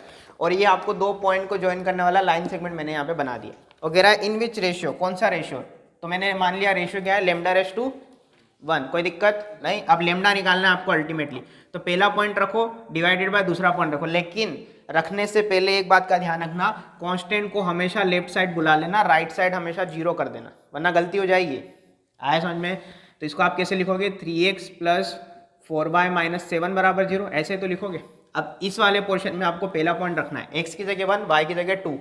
और ये आपको दो पॉइंट को ज्वाइन करने वाला लाइन सेगमेंट मैंने यहाँ पे बना दिया. और कह रहा है इन विच रेशियो. कौन सा रेशियो? तो मैंने मान लिया रेशियो क्या है? Lambda is to 1. कोई दिक्कत नहीं. अब लेमडा निकालना है आपको अल्टीमेटली. तो पहला पॉइंट रखो, डिवाइडेड बाय दूसरा पॉइंट रखो. लेकिन रखने से पहले एक बात का ध्यान रखना, कांस्टेंट को हमेशा लेफ्ट साइड बुला लेना, राइट साइड हमेशा 0 कर देना, वरना गलती हो जाएगी. आया समझ में? तो इसको आप कैसे लिखोगे? 3x प्लस 4y माइनस 7 बराबर 0. ऐसे तो लिखोगे. अब इस वाले पोर्शन में आपको पहला पॉइंट रखना है, x की जगह 1, y की जगह 2.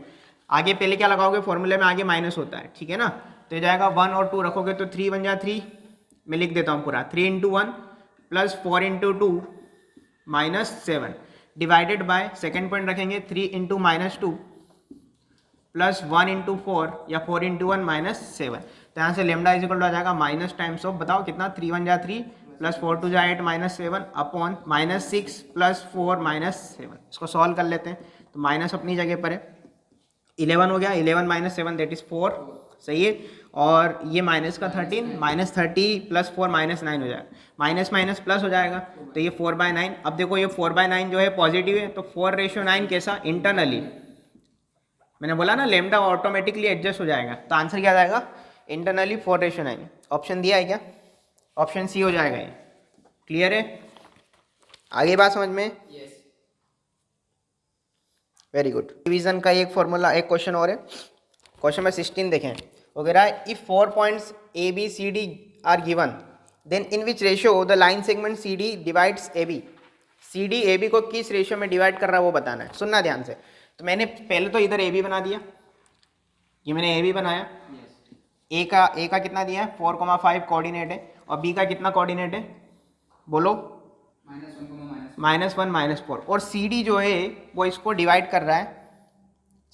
आगे पहले क्या लगाओगे? फॉर्मूले में आगे माइनस होता है, ठीक है ना. तो ये जाएगा 1 और 2 रखोगे तो 3 1 जा 3. मैं लिख देता हूँ पूरा. 3 × 1 plus 4 × 2 minus 7 divided by second point रखेंगे 3 × -2 प्लस 1 × 4 या 4 × 1 माइनस 7. तो यहाँ से लेमडा इज इक्वल टू आ जाएगा माइनस टाइम्स ऑफ, बताओ कितना? 3 1 जा 3 प्लस 4 2 जा 8 minus 7 upon minus 6 plus 4 minus 7. इसको सॉल्व कर लेते हैं. तो माइनस अपनी जगह पर है, 11 हो गया. 11 माइनस 7 दैट इज 4. सही है. और ये माइनस का 13, माइनस 30 प्लस 4 माइनस 9 हो जाएगा. माइनस माइनस प्लस हो जाएगा. तो ये 4/9. अब देखो ये 4/9 जो है पॉजिटिव है, तो 4:9 कैसा? इंटरनली. मैंने बोला ना लेमडा ऑटोमेटिकली एडजस्ट हो जाएगा. तो आंसर क्या जाएगा? इंटरनली 4:9. ऑप्शन दिया है क्या? ऑप्शन सी हो जाएगा. ये क्लियर है? आगे बात समझ में? यस. Very good. डिवीजन का एक फॉर्मूला, एक क्वेश्चन और है, क्वेश्चन नंबर 16 देखें। वो कह रहा है if 4 points A B C D are given then in which ratio the line segment C D divides A B. C D A B को किस रेशियो में डिवाइड कर रहा है वो बताना है। सुनना ध्यान से। तो मैंने पहले तो इधर ए बी बना दिया, ये मैंने ए बी बनाया। ए का कितना दिया है 4,5 कोऑर्डिनेट है, और बी का कितना कोऑर्डिनेट है बोलो, -1 -4। और सी डी जो है वो इसको डिवाइड कर रहा है।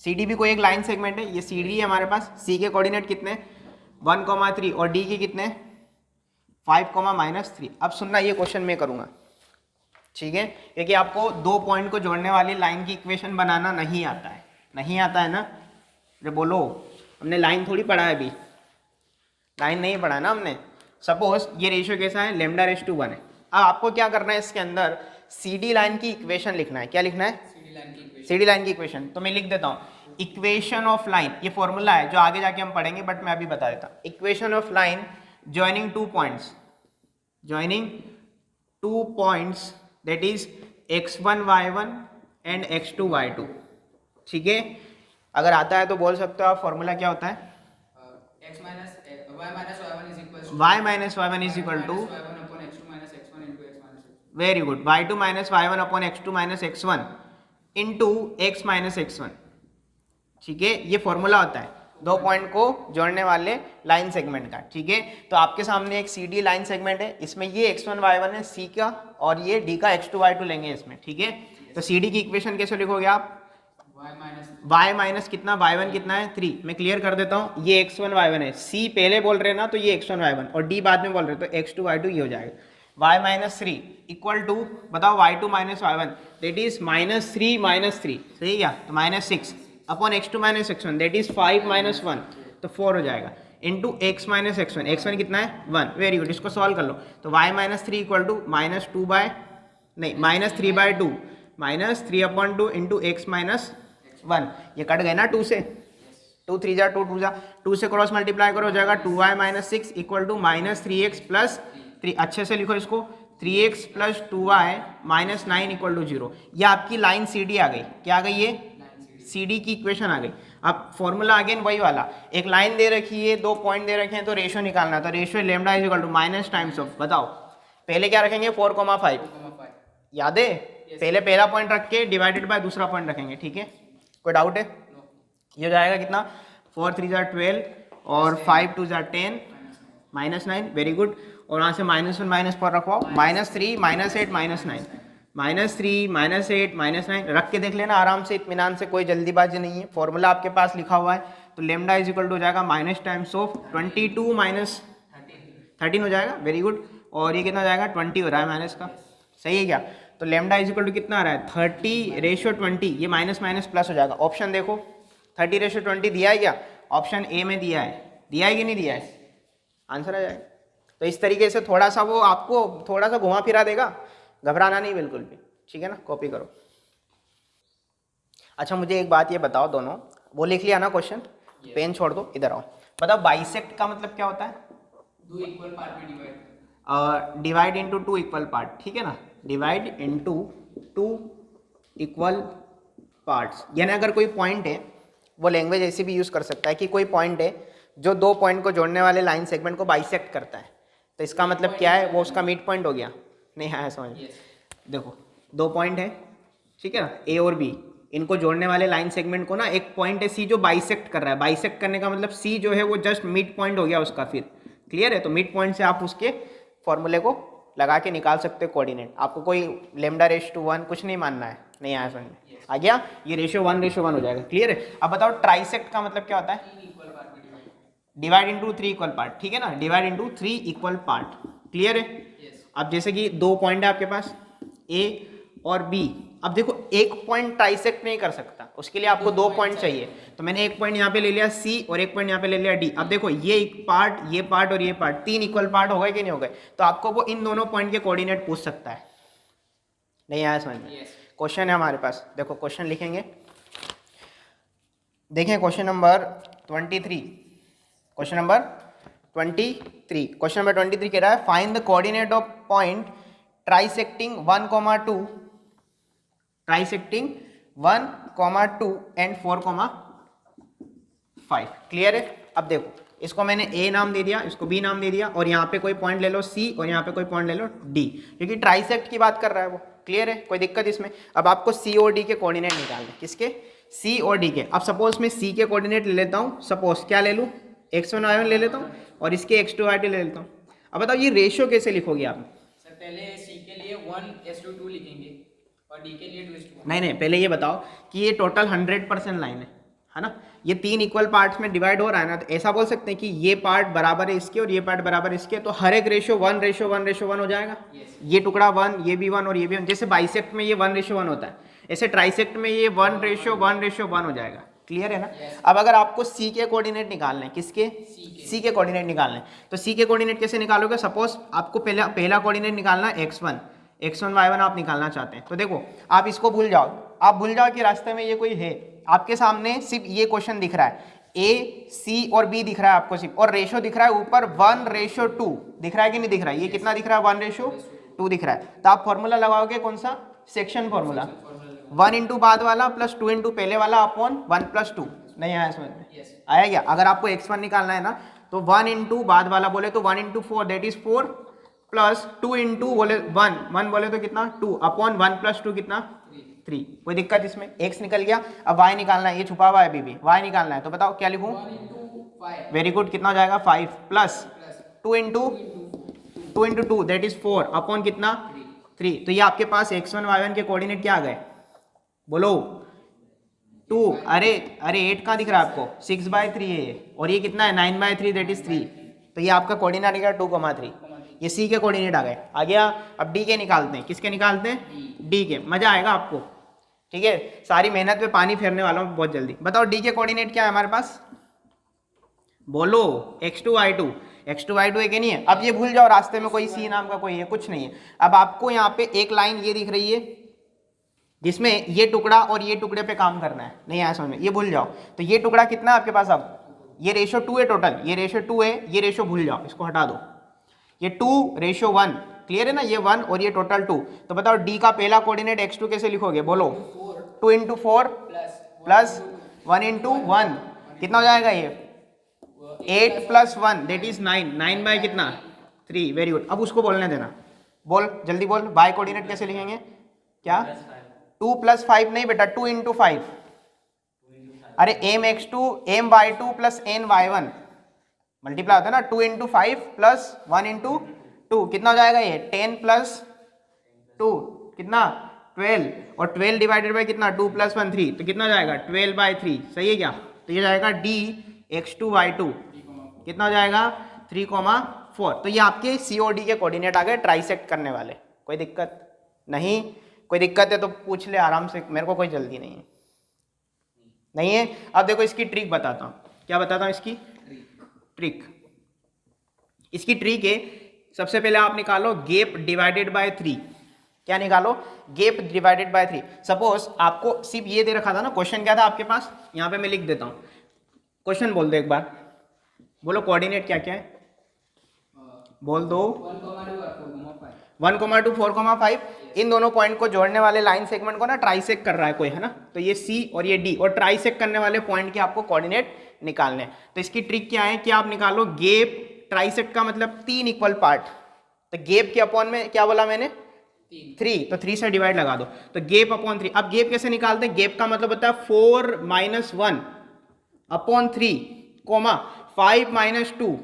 सी डी भी कोई एक लाइन सेगमेंट है, ये सी डी है हमारे पास। सी के कोऑर्डिनेट कितने 1,3 और डी के कितने 5,-3। अब सुनना, ये क्वेश्चन मैं करूँगा, ठीक है, क्योंकि आपको दो पॉइंट को जोड़ने वाली लाइन की इक्वेशन बनाना नहीं आता है। नहीं आता है ना, अरे बोलो, हमने लाइन थोड़ी पढ़ा है अभी, लाइन नहीं पढ़ा ना हमने। सपोज ये रेशियो कैसा है, λ/1 है। अब आपको क्या करना है, इसके अंदर सी डी लाइन की इक्वेशन लिखना है। क्या लिखना है, सी डी लाइन की इक्वेशन। तो मैं लिख देता हूँ इक्वेशन ऑफ लाइन, ये फॉर्मूला है जो आगे जाके हम पढ़ेंगे, बट मैं अभी बता देता हूँ। Equation of line joining 2 points, joining 2 points that is x1 y1 and x2 y2, ठीक है। अगर आता है तो बोल सकते हो आप, फॉर्मूला क्या होता है, y-y1 is equal to, very good, y2 - y1 upon x2 - x1 into x - x1, ठीक है। ये फॉर्मूला होता है दो पॉइंट को जोड़ने वाले लाइन सेगमेंट का, ठीक है। तो आपके सामने एक सी डी लाइन सेगमेंट है, इसमें ये x1 y1 है सी का, और ये d का x2 y2 लेंगे इसमें, ठीक है। तो सी डी की इक्वेशन कैसे लिखोगे आप, y माइनस कितना y1 कितना है 3। मैं क्लियर कर देता हूँ, ये x1 y1 है, c पहले बोल रहे हैं ना, तो ये x1 y1, और d बाद में बोल रहे हैं, तो x2 y2 ये हो जाएगा। y - 3 इक्वल टू, बताओ y2 - y1 दैट इज -3 - 3, सही है क्या, तो -6 upon x2 - x1 that is 5 - 1, तो 4 हो जाएगा, इंटू x - x1, x1 कितना है 1। वेरी गुड, इसको सॉल्व कर लो। तो y - 3 equal to -3/2 -3/2 into x - 1। ये कट गए ना 2 से, 2 3 जा 2 2 जा, 2 से क्रॉस मल्टीप्लाई करो, हो जाएगा 2y - 6 इक्वल टू -3x + 3। अच्छे से लिखो इसको, 3x + 2y - 9 इक्वल टू 0। ये आपकी लाइन सी डी आ गई। क्या आ गई, ये सी डी की इक्वेशन आ गई। अब फॉर्मूला अगेन वही वाला, एक लाइन दे रखी है, दो पॉइंट दे रखे हैं, तो रेशियो निकालना। तो ratio lambda is equal to minus times of, बताओ पहले क्या रखेंगे 4,5, याद है, पहले पहला पॉइंट रख के डिवाइडेड बाय दूसरा पॉइंट रखेंगे, ठीक है। कोई डाउट है, ये हो जाएगा कितना 4 3 = 12 और 5 2 = 10 -9, वेरी गुड। और यहाँ से -1 -4 रखवाओ, -3 -8 -9, -3 -8 -9 रख के देख लेना आराम से, इत्मीनान से, कोई जल्दीबाजी नहीं है। फॉर्मूला आपके पास लिखा हुआ है, तो लेमडा इज इक्वल टू हो जाएगा माइनस टाइम्स ऑफ 22 - 13 हो जाएगा, वेरी गुड। और ये कितना हो जाएगा 20 हो रहा है माइनस का, सही है क्या। तो लेमडा इज इक्वल टू कितना आ रहा है 30/20, ये माइनस माइनस प्लस हो जाएगा। ऑप्शन देखो 30/20 दिया है क्या, ऑप्शन ए में दिया है कि नहीं दिया है, आंसर आ जाएगा। तो इस तरीके से थोड़ा सा वो आपको थोड़ा सा घुमा फिरा देगा, घबराना नहीं बिल्कुल भी, ठीक है ना, कॉपी करो। अच्छा मुझे एक बात ये बताओ दोनों, वो लिख लिया ना क्वेश्चन, पेन छोड़ दो, इधर आओ। बताओ बाइसेक्ट का मतलब क्या होता है, दो इक्वल पार्ट में divide, divide into 2 equal part, ठीक है ना, डिवाइड इंटू 2 इक्वल पार्ट्स। यानी अगर कोई पॉइंट है, वो लैंग्वेज ऐसी भी यूज़ कर सकता है कि कोई पॉइंट है जो दो पॉइंट को जोड़ने वाले लाइन सेगमेंट को बाइसेक्ट करता है, तो इसका मतलब क्या है, वो उसका मिड पॉइंट हो गया। नहीं आया समझ में, देखो दो पॉइंट है, ठीक है ना, ए और बी, इनको जोड़ने वाले लाइन सेगमेंट को ना एक पॉइंट है सी जो बाइसेक्ट कर रहा है। बाइसेक्ट करने का मतलब सी जो है वो जस्ट मिड पॉइंट हो गया उसका, फिर क्लियर है। तो मिड पॉइंट से आप उसके फॉर्मूले को लगा के निकाल सकते हो कोऑर्डिनेट। आपको कोई λ/1 कुछ नहीं मानना है, नहीं आया समझ में, आ गया, ये रेशियो 1:1 हो जाएगा, क्लियर है। अब बताओ ट्राइसेक्ट का मतलब क्या होता है, डिवाइड इंटू 3 इक्वल पार्ट, ठीक है ना, divide into 3 equal part, clear है। अब जैसे कि दो पॉइंट है आपके पास ए और बी, अब देखो एक पॉइंट ट्राइसेक्ट नहीं कर सकता, उसके लिए आपको दो पॉइंट चाहिए। तो मैंने एक पॉइंट यहाँ पे ले लिया सी और एक पॉइंट यहाँ पे ले लिया डी। अब देखो ये एक पार्ट, ये पार्ट और ये पार्ट, 3 इक्वल पार्ट हो गए कि नहीं हो गए, तो आपको वो इन दोनों पॉइंट के कोऑर्डिनेट पूछ सकता है। नहीं आया समझ में, क्वेश्चन है हमारे पास, देखो क्वेश्चन लिखेंगे, देखें क्वेश्चन नंबर 23, क्वेश्चन नंबर 23 कह रहा है find the coordinate of point trisecting 1,2 1, 2 and 4,5। Clear है? अब देखो इसको मैंने ए नाम दे दिया, इसको बी नाम दे दिया, और यहाँ पे कोई पॉइंट ले लो सी, और यहाँ पे कोई पॉइंट ले लो डी, क्योंकि ट्राइसेक्ट की बात कर रहा है वो। क्लियर है? कोई दिक्कत इसमें? अब आपको सी और डी के कोऑर्डिनेट निकालने, किसके? सी और डी के। अब सपोज मैं सी के कोऑर्डिनेट ले लेता हूँ, सपोज क्या ले लूँ, x1 y1 ले लेता हूँ, और इसके x2 y2 ले लेता हूँ। अब बताओ ये रेशियो कैसे लिखोगे आप? सर पहले सी के लिए 1:2 लिखेंगे और डी के लिए 2:1। नहीं, पहले ये बताओ कि ये टोटल 100% लाइन है ना, ये 3 इक्वल पार्ट्स में डिवाइड हो रहा है ना, तो ऐसा बोल सकते हैं कि ये पार्ट बराबर है इसके और ये पार्ट बराबर है इसके, तो हर एक रेशियो 1:1:1 हो जाएगा। ये टुकड़ा 1, ये भी 1 और ये भी 1। जैसे बाइसेक्ट में ये 1:1 होता है, ऐसे ट्राइसेक्ट में ये 1:1:1 हो जाएगा। क्लियर है ना? अब अगर आपको सी के कोऑर्डिनेट निकालने हैं, किसके? सी के कोऑर्डिनेट निकालने हैं, तो सी के कोऑर्डिनेट कैसे निकालोगे? सपोज आपको पहला कोऑर्डिनेट निकालना है x1 y1 आप निकालना चाहते हैं, तो देखो आप इसको भूल जाओ, आप भूल जाओ कि रास्ते में ये कोई है। आपके सामने सिर्फ ये क्वेश्चन दिख रहा है, ए सी और बी दिख रहा है आपको सिर्फ, और रेशो दिख रहा है ऊपर 1:2 दिख रहा है कि नहीं दिख रहा है? ये कितना दिख रहा है? 1:2 दिख रहा है। तो आप फॉर्मूला लगाओगे कौन सा? सेक्शन फॉर्मूला, 1 इंटू बाद वाला प्लस 2 इंटू पहले वाला अपॉन 1+2। नहीं आया समझ में? आया क्या? अगर आपको x1 निकालना है ना, तो 1 इंटू बाद वाला बोले तो 1 into 4 that is 4, plus 2 into बोले 1 बोले तो कितना 2, अपॉन 1+2 कितना 3। कोई दिक्कत इसमें? x निकल गया। अब y निकालना है, ये छुपा हुआ है अभी भी, y निकालना है, तो बताओ क्या लिखूं? 1:5। Very good. कितना हो जाएगा? 5 plus 2 into 2 that is 4, upon कितना 3। तो ये आपके पास x1 y1 के कोऑर्डिनेट क्या आ गए? बोलो 2। अरे 8 कहाँ दिख रहा है आपको? 6/3 है ये, और ये कितना है? 9/3 दैट इज 3। तो ये आपका कोऑर्डिनेट आ गया 2,3। ये सी के कोऑर्डिनेट आ गए। आ गया। अब डी के निकालते हैं। किसके निकालते हैं? डी के। मजा आएगा आपको, ठीक है? सारी मेहनत पे पानी फेरने वाला हूँ बहुत जल्दी। बताओ डी के कोऑर्डिनेट क्या है हमारे पास? बोलो x2 y2 है कि नहीं है? अब ये भूल जाओ, रास्ते में कोई सी नाम का कोई है, कुछ नहीं है। अब आपको यहाँ पे एक लाइन ये दिख रही है जिसमें ये टुकड़ा और ये टुकड़े पे काम करना है। नहीं आया समझ में? ये भूल जाओ। तो ये टुकड़ा कितना है आपके पास? अब ये रेशो 2 है टोटल, ये रेशो 2 है, ये रेशो भूल जाओ, इसको हटा दो। ये 2:1। क्लियर है ना? ये 1 और ये टोटल 2। तो बताओ डी का पहला कोऑर्डिनेट x2 कैसे लिखोगे? बोलो 2 इंटू 4 प्लस 1 इंटू 1 कितना हो जाएगा? ये 8 प्लस 1 दैट इज 9। 9 बाय कितना? 3। Very good. अब उसको बोलने देना, बोल जल्दी बोल। बाय कोऑर्डिनेट कैसे लिखेंगे? क्या? 2 + 5 नहीं बेटा, 2 इंटू 5। अरे m x2 m y2 plus n y1 multiply होता है ना, 2 इंटू 5 प्लस 1 इंटू 2 कितना हो जाएगा? ये 10 प्लस 2 कितना? 12, और 12 डिवाइडेड बाई कितना? 2 + 1 3, तो कितना हो जाएगा? 12/3। सही है क्या? तो ये जाएगा d x2 y2 कितना हो जाएगा? 3,4। तो ये आपके सी और डी के कोऑर्डिनेट आ गए ट्राइसेक्ट करने वाले। कोई दिक्कत नहीं? कोई दिक्कत है तो पूछ ले आराम से, मेरे को कोई जल्दी नहीं है। नहीं है? अब देखो इसकी ट्रिक बताता हूँ। क्या बताता हूँ इसकी ट्रिक? इसकी ट्रिक है, सबसे पहले आप निकालो गैप डिवाइडेड बाय 3। क्या निकालो? Gap divided by 3। सपोज आपको सिर्फ ये दे रखा था ना, क्वेश्चन क्या था आपके पास? यहाँ पे मैं लिख देता हूँ, क्वेश्चन बोल दो एक बार। बोलो कोऑर्डिनेट क्या क्या है? बोल दो। 1,2 4,5। इन दोनों पॉइंट को जोड़ने वाले लाइन सेगमेंट को ना ट्राइसेक्ट कर रहा है कोई, है ना? तो ये सी और ये डी, और ट्राइसेक्ट करने वाले पॉइंट के आपको कोऑर्डिनेट निकालने हैं। तो इसकी ट्रिक क्या है कि आप निकालो गैप, ट्राइसेक्ट का मतलब 3 इक्वल पार्ट, तो गैप के अपॉन में क्या बोला मैंने? 3, तो 3 से डिवाइड लगा दो, तो गैप अपॉन 3। अब गैप कैसे निकालते हैं? गैप का मतलब होता है 4 - 1 अपॉन 3, 5 - 2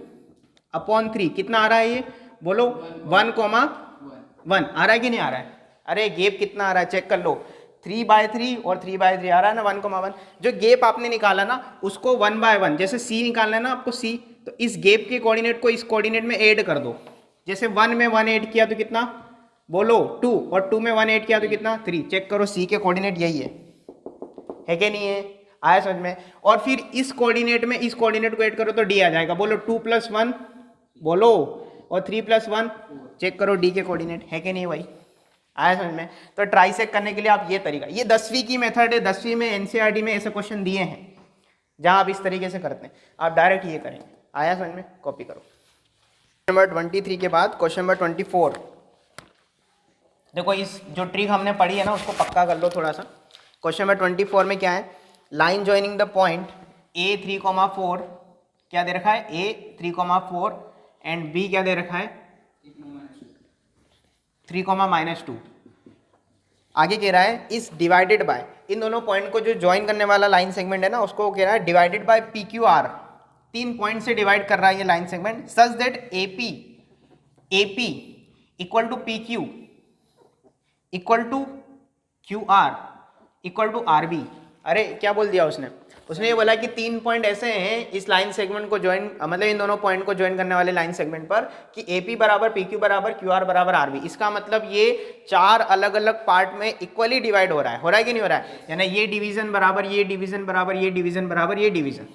अपॉन 3। कितना आ रहा है ये? बोलो 1,1 आ रहा है कि नहीं आ रहा है? अरे गैप कितना आ रहा है चेक कर लो, 3/3 और 3/3 आ रहा है ना, 1,1। जो गैप आपने निकाला ना उसको 1/1, जैसे सी निकालना है ना आपको सी, तो इस गैप के कोऑर्डिनेट को इस कोऑर्डिनेट में ऐड कर दो। जैसे 1 में 1 ऐड किया तो कितना? बोलो 2, और 2 में 1 ऐड किया तो कितना? 3। चेक करो सी के कोऑर्डिनेट यही है कि नहीं है? आया समझ में? और फिर इस कोऑर्डिनेट में इस कोऑर्डिनेट को ऐड करो तो डी आ जाएगा। बोलो 2 + 1 बोलो, और 3 + 1 चेक करो डी के कोऑर्डिनेट है कि नहीं भाई? आया समझ में? तो ट्राइसेक्ट करने के लिए आप ये तरीका, ये 10वीं की मेथड है, 10वीं में एनसीईआरटी में ऐसे क्वेश्चन दिए हैं जहां आप इस तरीके से करते हैं। आप डायरेक्ट ये करेंगे। आया समझ में? कॉपी करो। नंबर 23 के बाद क्वेश्चन नंबर 24। देखो इस जो ट्रिक हमने पढ़ी है ना उसको पक्का कर लो थोड़ा सा। क्वेश्चन नंबर 24 में क्या है, line joining the point A 3,4 क्या दे रखा है, ए 3,4 एंड बी क्या दे रखा है 3,-2। आगे कह रहा है इस डिवाइडेड बाय, इन दोनों पॉइंट को जो ज्वाइन करने वाला लाइन सेगमेंट है ना उसको कह रहा है divided by P Q R, 3 point से डिवाइड कर रहा है ये line segment, such that AP equal to P Q equal to Q R equal to R B. अरे क्या बोल दिया उसने ये बोला कि 3 पॉइंट ऐसे हैं इस लाइन सेगमेंट को ज्वाइन, मतलब इन दोनों पॉइंट को ज्वाइन करने वाले लाइन सेगमेंट पर कि AP बराबर PQ बराबर QR बराबर RB। इसका मतलब ये 4 अलग अलग पार्ट में इक्वली डिवाइड हो रहा है कि नहीं हो रहा है, यानी ये डिवीजन बराबर ये डिवीजन बराबर ये डिवीजन बराबर ये डिवीजन।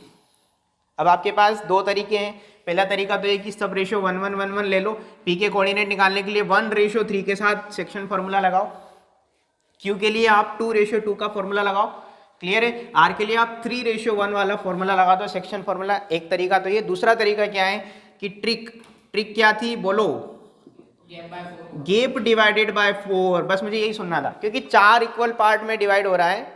अब आपके पास 2 तरीके हैं, पहला तरीका तो ये कि सब रेशियो 1:1:1:1 ले लो, P के कोऑर्डिनेट निकालने के लिए 1:3 के साथ सेक्शन फॉर्मूला लगाओ, Q के लिए आप 2:2 का फॉर्मूला लगाओ, क्लियर है। R के लिए आप 3:1 वाला फॉर्मूला लगा दो, सेक्शन फॉर्मूला। एक तरीका तो ये, दूसरा तरीका क्या है कि ट्रिक क्या थी बोलो, गैप डिवाइडेड बाय 4। बस मुझे यही सुनना था, क्योंकि 4 इक्वल पार्ट में डिवाइड हो रहा है,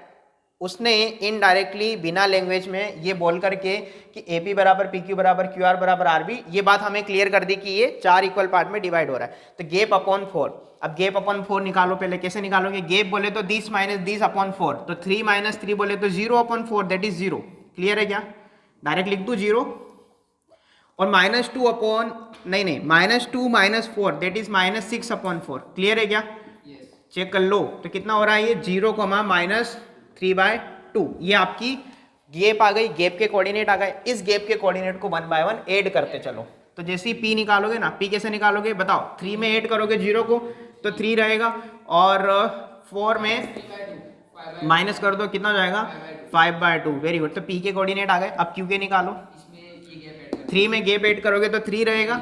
उसने इनडायरेक्टली बिना लैंग्वेज में ये बोल करके कि AP बराबर PQ बराबर QR बराबर RB, ये बात हमें क्लियर कर दी कि ये 4 इक्वल पार्ट में डिवाइड हो रहा है। तो गैप अपॉन 4, अब गैप अपॉन 4 निकालो, पहले कैसे निकालोगे, गैप बोले तो दिस माइनस दिस अपॉन 4, तो 3 माइनस 3 बोले तो 0 अपॉन 4 दैट इज 0। क्लियर है क्या, डायरेक्ट लिख दूँ 0, और -2 अपॉन नहीं -2 minus 4 that is -6 upon 4। Clear है क्या, चेक कर लो। तो कितना हो रहा है ये 0, -3/2, ये आपकी गैप आ गई, गैप के कोऑर्डिनेट आ गए। इस गैप के कोऑर्डिनेट को 1 बाय 1 ऐड करते चलो। तो जैसे ही P निकालोगे ना, P कैसे निकालोगे बताओ, 3 में ऐड करोगे 0 को तो 3 रहेगा, और 4 में माइनस कर दो, कितना हो जाएगा 5/2। वेरी गुड, तो P के कोऑर्डिनेट आ गए। अब Q के निकालो, 3 में गैप ऐड करोगे तो 3 रहेगा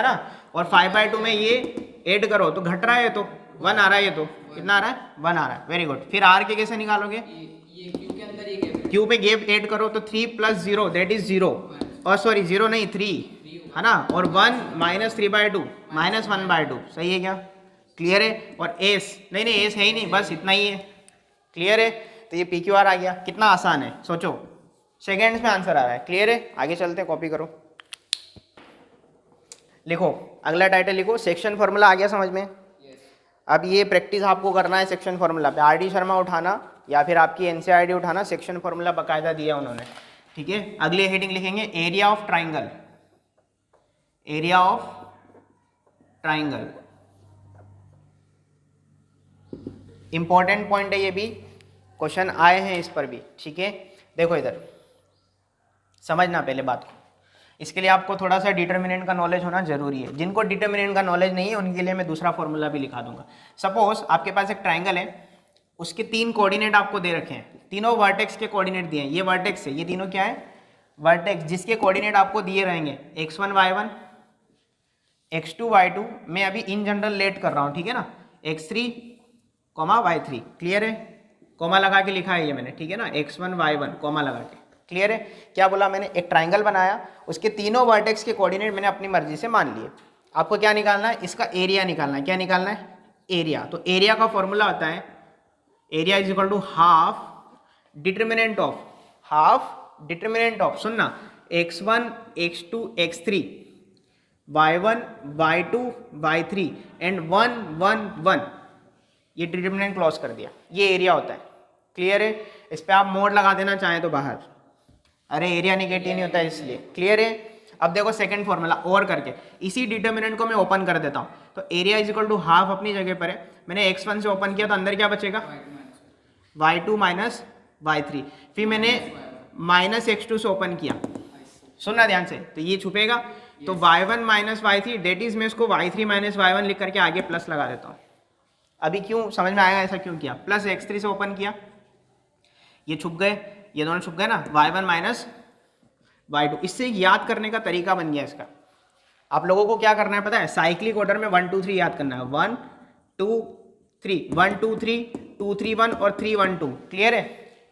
ना, और 5/2 में ये ऐड करो तो घट रहा है, तो 1 आ रहा है, ये तो कितना आ रहा है 1 आ रहा है। वेरी गुड, फिर R के कैसे निकालोगे, Q पे गैप ऐड करो तो 3 + 0 दैट इज 0, और सॉरी 0 नहीं 3 है ना, और 1 -3/2 -1/2, सही है क्या, क्लियर है। और S नहीं S है ही नहीं, बस इतना ही है, क्लियर है। तो ये PQR आ गया, कितना आसान है, सोचो सेकेंड्स में आंसर आ रहा है। क्लियर है, आगे चलते हैं, कॉपी करो, लिखो अगला टाइटल लिखो, सेक्शन फॉर्मूला आ गया समझ में। अब ये प्रैक्टिस आपको करना है सेक्शन फॉर्मूला पे, RD शर्मा उठाना या फिर आपकी NCERT उठाना, सेक्शन फॉर्मूला बाकायदा दिया उन्होंने, ठीक है। अगले हेडिंग लिखेंगे area of triangle, area of triangle, important point है ये भी, क्वेश्चन आए हैं इस पर भी, ठीक है। देखो इधर समझना पहले बात को, इसके लिए आपको थोड़ा सा डिटर्मिनेंट का नॉलेज होना जरूरी है। जिनको डिटर्मिनेंट का नॉलेज नहीं है उनके लिए मैं दूसरा फॉर्मूला भी लिखा दूंगा। सपोज आपके पास एक ट्राइंगल है, उसके 3 कोऑर्डिनेट आपको दे रखे हैं, तीनों वर्टेक्स के कोऑर्डिनेट दिए हैं, ये वर्टेक्स है, ये तीनों क्या है वर्टेक्स, जिसके कोऑर्डिनेट आपको दिए रहेंगे x1 y1 x2 y2, मैं अभी इन जनरल लेट कर रहा हूँ, ठीक है ना, x3 y3, क्लियर है, कॉमा लगा के लिखा है ये मैंने, ठीक है ना, x1 y1 कॉमा लगा के, क्लियर है। क्या बोला मैंने, एक ट्राइंगल बनाया, उसके तीनों वर्टेक्स के कोऑर्डिनेट मैंने अपनी मर्जी से मान लिए। आपको क्या निकालना है, इसका एरिया निकालना है। क्या निकालना है, एरिया। तो एरिया का फॉर्मूला होता है area is equal to half determinant of, सुनना, x1 x2 x3 y1 y2 y3 and 1 1 1, ये डिटर्मिनेंट क्लोज कर दिया, ये एरिया होता है, क्लियर है। इस पर आप मोड लगा देना चाहें तो बाहर, अरे एरिया निगेटिव नहीं होता है इसलिए, क्लियर है। अब देखो सेकंड फॉर्मूला और करके, इसी डिटर्मिनेंट को मैं ओपन कर देता हूँ, तो area is equal to half अपनी जगह पर है, मैंने x1 से ओपन किया तो अंदर क्या बचेगा y2 माइनस y3, फिर मैंने -x2 से ओपन किया, सुनना ध्यान से, तो ये छुपेगा, तो y1 minus y3 date is मैं इसको y3 माइनस y1 लिख करके आगे प्लस लगा देता हूँ। अभी क्यों समझ में आएगा ऐसा क्यों किया, प्लस x3 से ओपन किया, ये छुप गए, ये दोनों छुप गए ना, y1 माइनस y2, इससे याद करने का तरीका बन गया इसका। आप लोगों को क्या करना है पता है, साइक्लिक ऑर्डर में 1 2 3 याद करना है, 1 2 3 1 2 3 2 3 1 और 3 1 2, क्लियर है।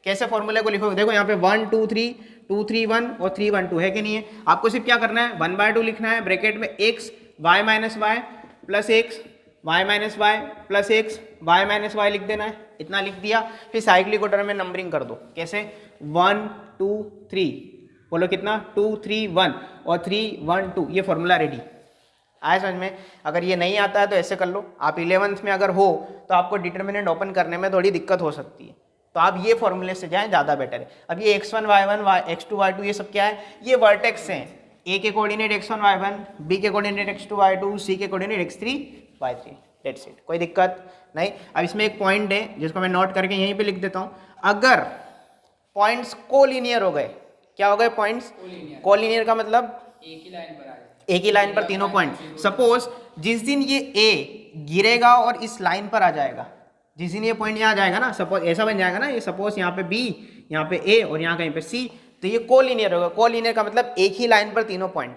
कैसे फॉर्मूले को लिखोगे, देखो यहाँ पे 1 2 3 2 3 1 और 3 1 2 है कि नहीं है। आपको सिर्फ क्या करना है, 1/2 लिखना है, ब्रैकेट में x y minus y plus x y minus Y plus X, Y minus Y लिख देना है, इतना लिख दिया। फिर साइक्लिक ऑर्डर में नंबरिंग कर दो, कैसे 1 2 3, बोलो कितना 2 3 1 और 3 1 2, ये फॉर्मूला रेडी आया समझ में। अगर ये नहीं आता है तो ऐसे कर लो, आप 11th में अगर हो तो आपको डिटर्मिनेंट ओपन करने में थोड़ी दिक्कत हो सकती है, तो आप ये फॉर्मूले से जाएं, ज़्यादा बेटर है। अब ये x1 y1 x2 y2 ये सब क्या है, ये वर्टेक्स हैं। ए के कोऑर्डिनेट x1 y1, बी के कोऑर्डिनेट x2 y2, सी के coordinate x3 y3, that's it, कोई दिक्कत नहीं। अब इसमें एक पॉइंट है जिसको मैं नोट करके यहीं पे लिख देता हूँ, अगर पॉइंट्स कोलिनियर हो गए, क्या हो गए पॉइंट्स कोलिनियर का मतलब एक ही लाइन पर आ जाए, एक ही लाइन पर तीनों पॉइंट। सपोज जिस दिन ये ए गिरेगा और इस लाइन पर आ जाएगा, जिस दिन ये पॉइंट यहाँ आ जाएगा ना, सपोज ऐसा बन जाएगा ना, ये सपोज यहाँ पे बी, यहाँ पे ए और यहाँ कहीं पे सी, तो ये कोलिनियर होगा। कोलिनियर का मतलब एक ही लाइन पर तीनों पॉइंट।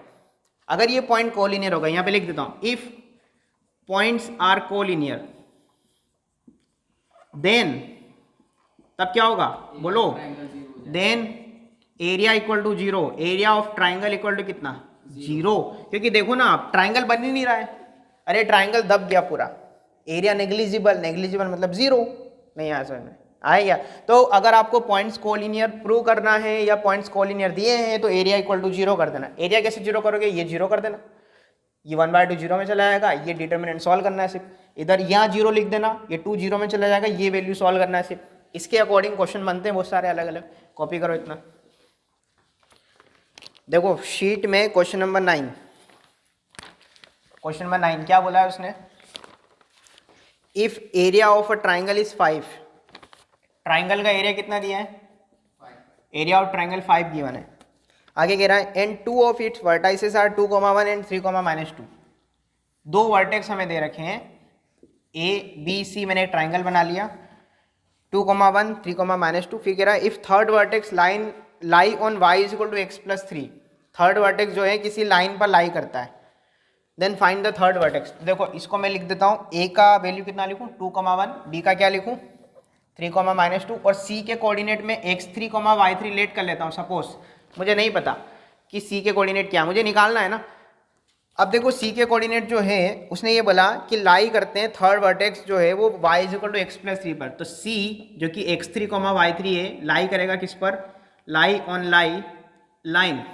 अगर ये पॉइंट कोलिनियर होगा, यहाँ पे लिख देता हूँ, if points are collinear then, तब क्या होगा बोलो, then area equal to 0, area of triangle equal to कितना 0, क्योंकि देखो ना आप ट्राइंगल बन ही नहीं रहा है, अरे ट्राइंगल दब गया पूरा, एरिया नेग्लिजिबल, नेग्लिजिबल मतलब 0, नहीं आया समझ में आएगा। तो अगर आपको पॉइंट्स कोलिनियर प्रूव करना है या पॉइंट्स कोलिनियर दिए हैं तो एरिया इक्वल टू 0 कर देना। एरिया कैसे 0 करोगे, ये 0 कर देना, ये 1/2 0 में चला जाएगा, ये डिटर्मिनेंट सॉल्व करना है सिर्फ, इधर यहाँ 0 लिख देना, ये 2 0 में चला जाएगा, ये वैल्यू सॉल्व करना है सिर्फ। इसके अकॉर्डिंग क्वेश्चन बनते हैं बहुत सारे अलग अलग, कॉपी करो इतना। देखो शीट में क्वेश्चन नंबर 9, क्वेश्चन नंबर 9 क्या बोला है उसने, if area of a triangle is 5, triangle का एरिया कितना दिया है, एरिया ऑफ ट्राइंगल 5 गिवन है। आगे कह रहा है and 2 of its vertices are 2,1 and 3,-2, दो वर्टेक्स हमें दे रखे हैं ए बी सी, मैंने एक ट्राइंगल बना लिया 2,1 3,-2। फिर कह रहा है if third vertex line lie on y is equal to x plus 3, third vertex जो है किसी लाइन पर लाई करता है, then find the third vertex. देखो इसको मैं लिख देता हूँ, a का वैल्यू कितना लिखूँ 2,1, b का क्या लिखूँ 3,-2 और c के कोऑर्डिनेट में x3, y3 लेट कर लेता हूँ। सपोज मुझे नहीं पता कि c के कोऑर्डिनेट क्या, मुझे निकालना है ना। अब देखो c के कोऑर्डिनेट जो है उसने ये बोला कि लाई करते हैं थर्ड वर्टेक्स जो है वो y is equal to x plus 3 पर, तो c जो कि x3, y3 है लाई करेगा किस पर, lie on line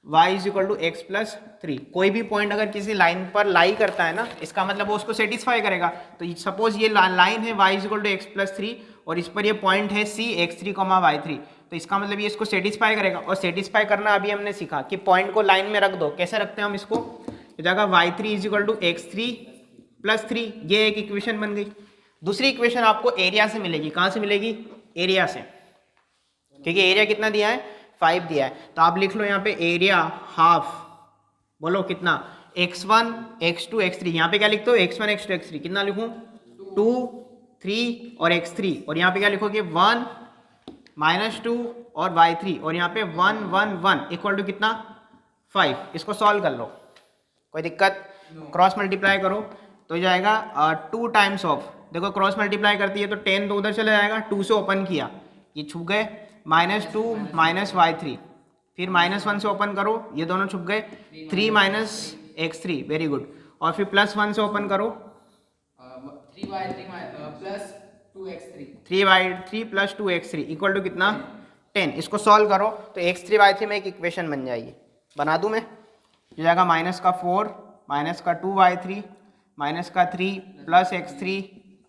y is equal to x plus 3। कोई भी पॉइंट अगर किसी लाइन पर लाई करता है ना, इसका मतलब वो उसको सेटिस्फाई करेगा। तो सपोज ये लाइन है y is equal to x plus 3 और इस पर ये पॉइंट है c x3, y3, तो इसका मतलब ये इसको सेटिस्फाई करेगा। और सेटिस्फाई करना अभी हमने सीखा कि पॉइंट को लाइन में रख दो, कैसे रखते हैं हम इसको, तो जाएगा y3 is equal to x3 plus 3, ये एक इक्वेशन बन गई। दूसरी इक्वेशन आपको एरिया से मिलेगी, कहाँ से मिलेगी, एरिया से, क्योंकि एरिया कितना दिया है 5 दिया है। तो आप लिख लो यहाँ पे एरिया हाफ, बोलो कितना x1 x2 x3, यहाँ पे क्या लिखते हो x1 x2 x3, कितना लिखूँ 2 3 और x3, और यहाँ पे क्या लिखोगे 1 -2 और y3, और यहाँ पे 1 1 1 इक्वल टू कितना 5। इसको सॉल्व कर लो, कोई दिक्कत, क्रॉस मल्टीप्लाई करो तो जाएगा 2 टाइम्स ऑफ, देखो क्रॉस मल्टीप्लाई करती है तो 10 तो उधर चला जाएगा, 2 से ओपन किया ये छुप गए, -2 -y3, फिर -1 से ओपन करो ये दोनों छुप गए, 3 -x3, वेरी गुड, और फिर +1 से ओपन करो 3y3 plus 2x3, 3y3 plus 2x3 equal to कितना 10। इसको सॉल्व करो तो x3y3 में एक इक्वेशन बन जाएगी, बना दूं मैं, हो जाएगा -4 -2y3 -3 plus x3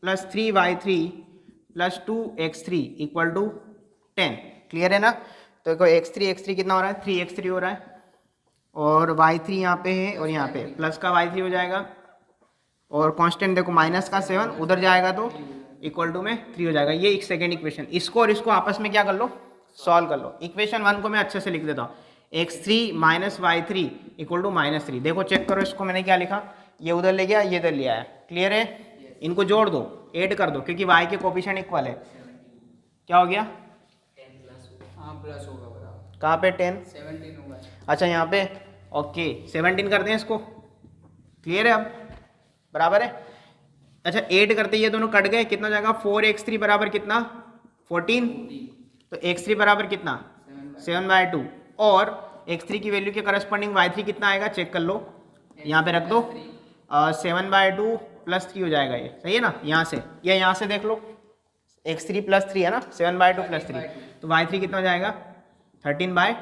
plus 3y3 plus 2x3 equal to 10। Clear है ना। तो देखो x3 कितना हो रहा है 3x3 हो रहा है, और y3 यहाँ पे है और यहाँ पे प्लस का y3 हो जाएगा, और कांस्टेंट देखो माइनस का 7 उधर जाएगा तो इक्वल टू में 3 हो जाएगा। ये एक सेकेंड इक्वेशन, इसको और इसको आपस में क्या कर लो सॉल्व कर लो। इक्वेशन 1 को मैं अच्छे से लिख देता हूँ, x3 y3 इक्वल टू -3। देखो चेक करो इसको मैंने क्या लिखा, ये उधर ले गया ये इधर ले आया, क्लियर है। इनको जोड़ दो, ऐड कर दो, क्योंकि y के कोफिशिएंट इक्वल है, क्या हो गया हाँ प्लस होगा बराबर, कहाँ पे 10 17 होगा, अच्छा यहाँ पे ओके 17 करते हैं इसको, क्लियर है अब बराबर है। अच्छा ऐड करते ये दोनों कट गए, कितना जाएगा 4x3 बराबर कितना 14, तो x3 बराबर कितना 7/2, और x3 की वैल्यू के करस्पॉन्डिंग y3 कितना आएगा चेक कर लो, यहाँ पे रख दो 7/2 +3 हो जाएगा ये, सही है ना, यहाँ से या यहाँ से देख लो, x3 +3 है ना, 7/2 +3, तो y3 कितना हो जाएगा 13/2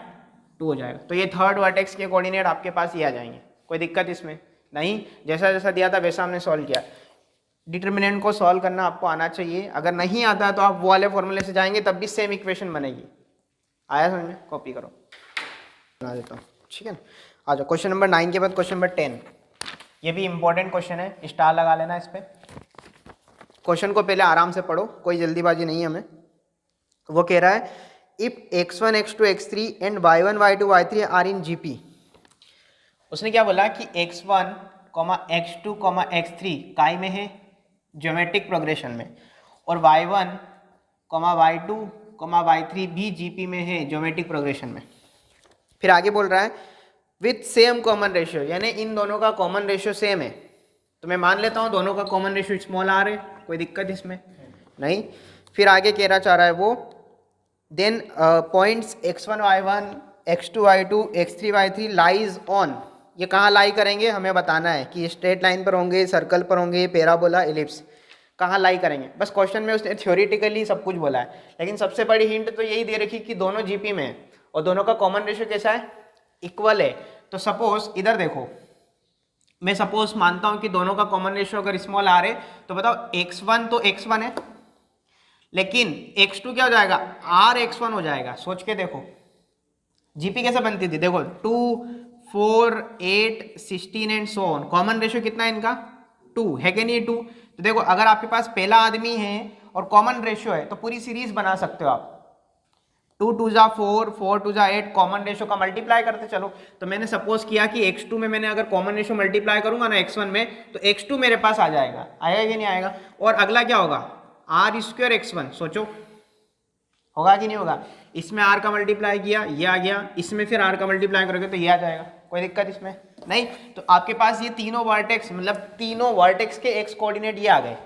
हो जाएगा। तो ये थर्ड वर्टेक्स के कोऑर्डिनेट आपके पास ये आ जाएंगे। कोई दिक्कत इसमें नहीं, जैसा जैसा दिया था वैसा हमने सॉल्व किया। डिटर्मिनेंट को सॉल्व करना आपको आना चाहिए, अगर नहीं आता है तो आप वो वाले फॉर्मूले से जाएंगे तब भी सेम इक्वेशन बनेगी। आया समझ में? कॉपी करो, बना देता हूँ, ठीक है ना। आ जाओ क्वेश्चन नंबर 9 के बाद क्वेश्चन नंबर 10। ये भी इंपॉर्टेंट क्वेश्चन है, स्टार लगा लेना इस पर। क्वेश्चन को पहले आराम से पढ़ो, कोई जल्दीबाजी नहीं है हमें। वो कह रहा है if x1 x2 x3 and y1 y2 y3 are in GP। उसने क्या बोला कि x1, x2, x3 काय में है, ज्योमेट्रिक प्रोग्रेशन में, और y1, y2, y3 भी GP में है, ज्योमेट्रिक प्रोग्रेशन में। फिर आगे बोल रहा है विथ सेम कॉमन रेशियो, यानी इन दोनों का कॉमन रेशियो सेम है। तो मैं मान लेता हूँ दोनों का कॉमन रेशियो स्मॉल आर है, कोई दिक्कत इसमें नहीं। फिर आगे कहना चाह रहा है वो then points x1 y1 x2 y2 x3 y3 lies on, ये कहाँ लाई करेंगे हमें बताना है कि स्ट्रेट लाइन पर होंगे, सर्कल पर होंगे, पैराबोला, एलिप्स, कहाँ लाई करेंगे। बस क्वेश्चन में उसने थ्योरेटिकली सब कुछ बोला है, लेकिन सबसे बड़ी हिंट तो यही दे रखी कि दोनों जीपी में है और दोनों का कॉमन रेशियो कैसा है, इक्वल है। तो सपोज इधर देखो, मैं सपोज मानता हूँ कि दोनों का कॉमन रेशियो अगर स्मॉल आ रहे तो बताओ x1 तो x1 है, लेकिन x2 क्या हो जाएगा, r(x1) हो जाएगा। सोच के देखो जीपी कैसे बनती थी, देखो 2 4 8 16 and so on, common ratio कितना है इनका 2 है कि नहीं 2। तो देखो अगर आपके पास पहला आदमी है और कॉमन रेशियो है तो पूरी सीरीज बना सकते हो आप, 2 2 जा 4 4 2 जा 8, कॉमन रेशियो का मल्टीप्लाई करते चलो। तो मैंने सपोज किया कि x2 में मैंने अगर कॉमन रेशियो मल्टीप्लाई करूंगा ना x1 में, तो x2 मेरे पास आ जाएगा, आएगा कि नहीं आएगा। और अगला क्या होगा, r² x1, सोचो होगा कि नहीं होगा। इसमें r का मल्टीप्लाई किया ये आ गया, इसमें फिर r का मल्टीप्लाई करोगे तो ये आ जाएगा, कोई दिक्कत इसमें नहीं। तो आपके पास ये तीनों वर्टेक्स, मतलब तीनों वर्टेक्स के x कोऑर्डिनेट ये आ गए।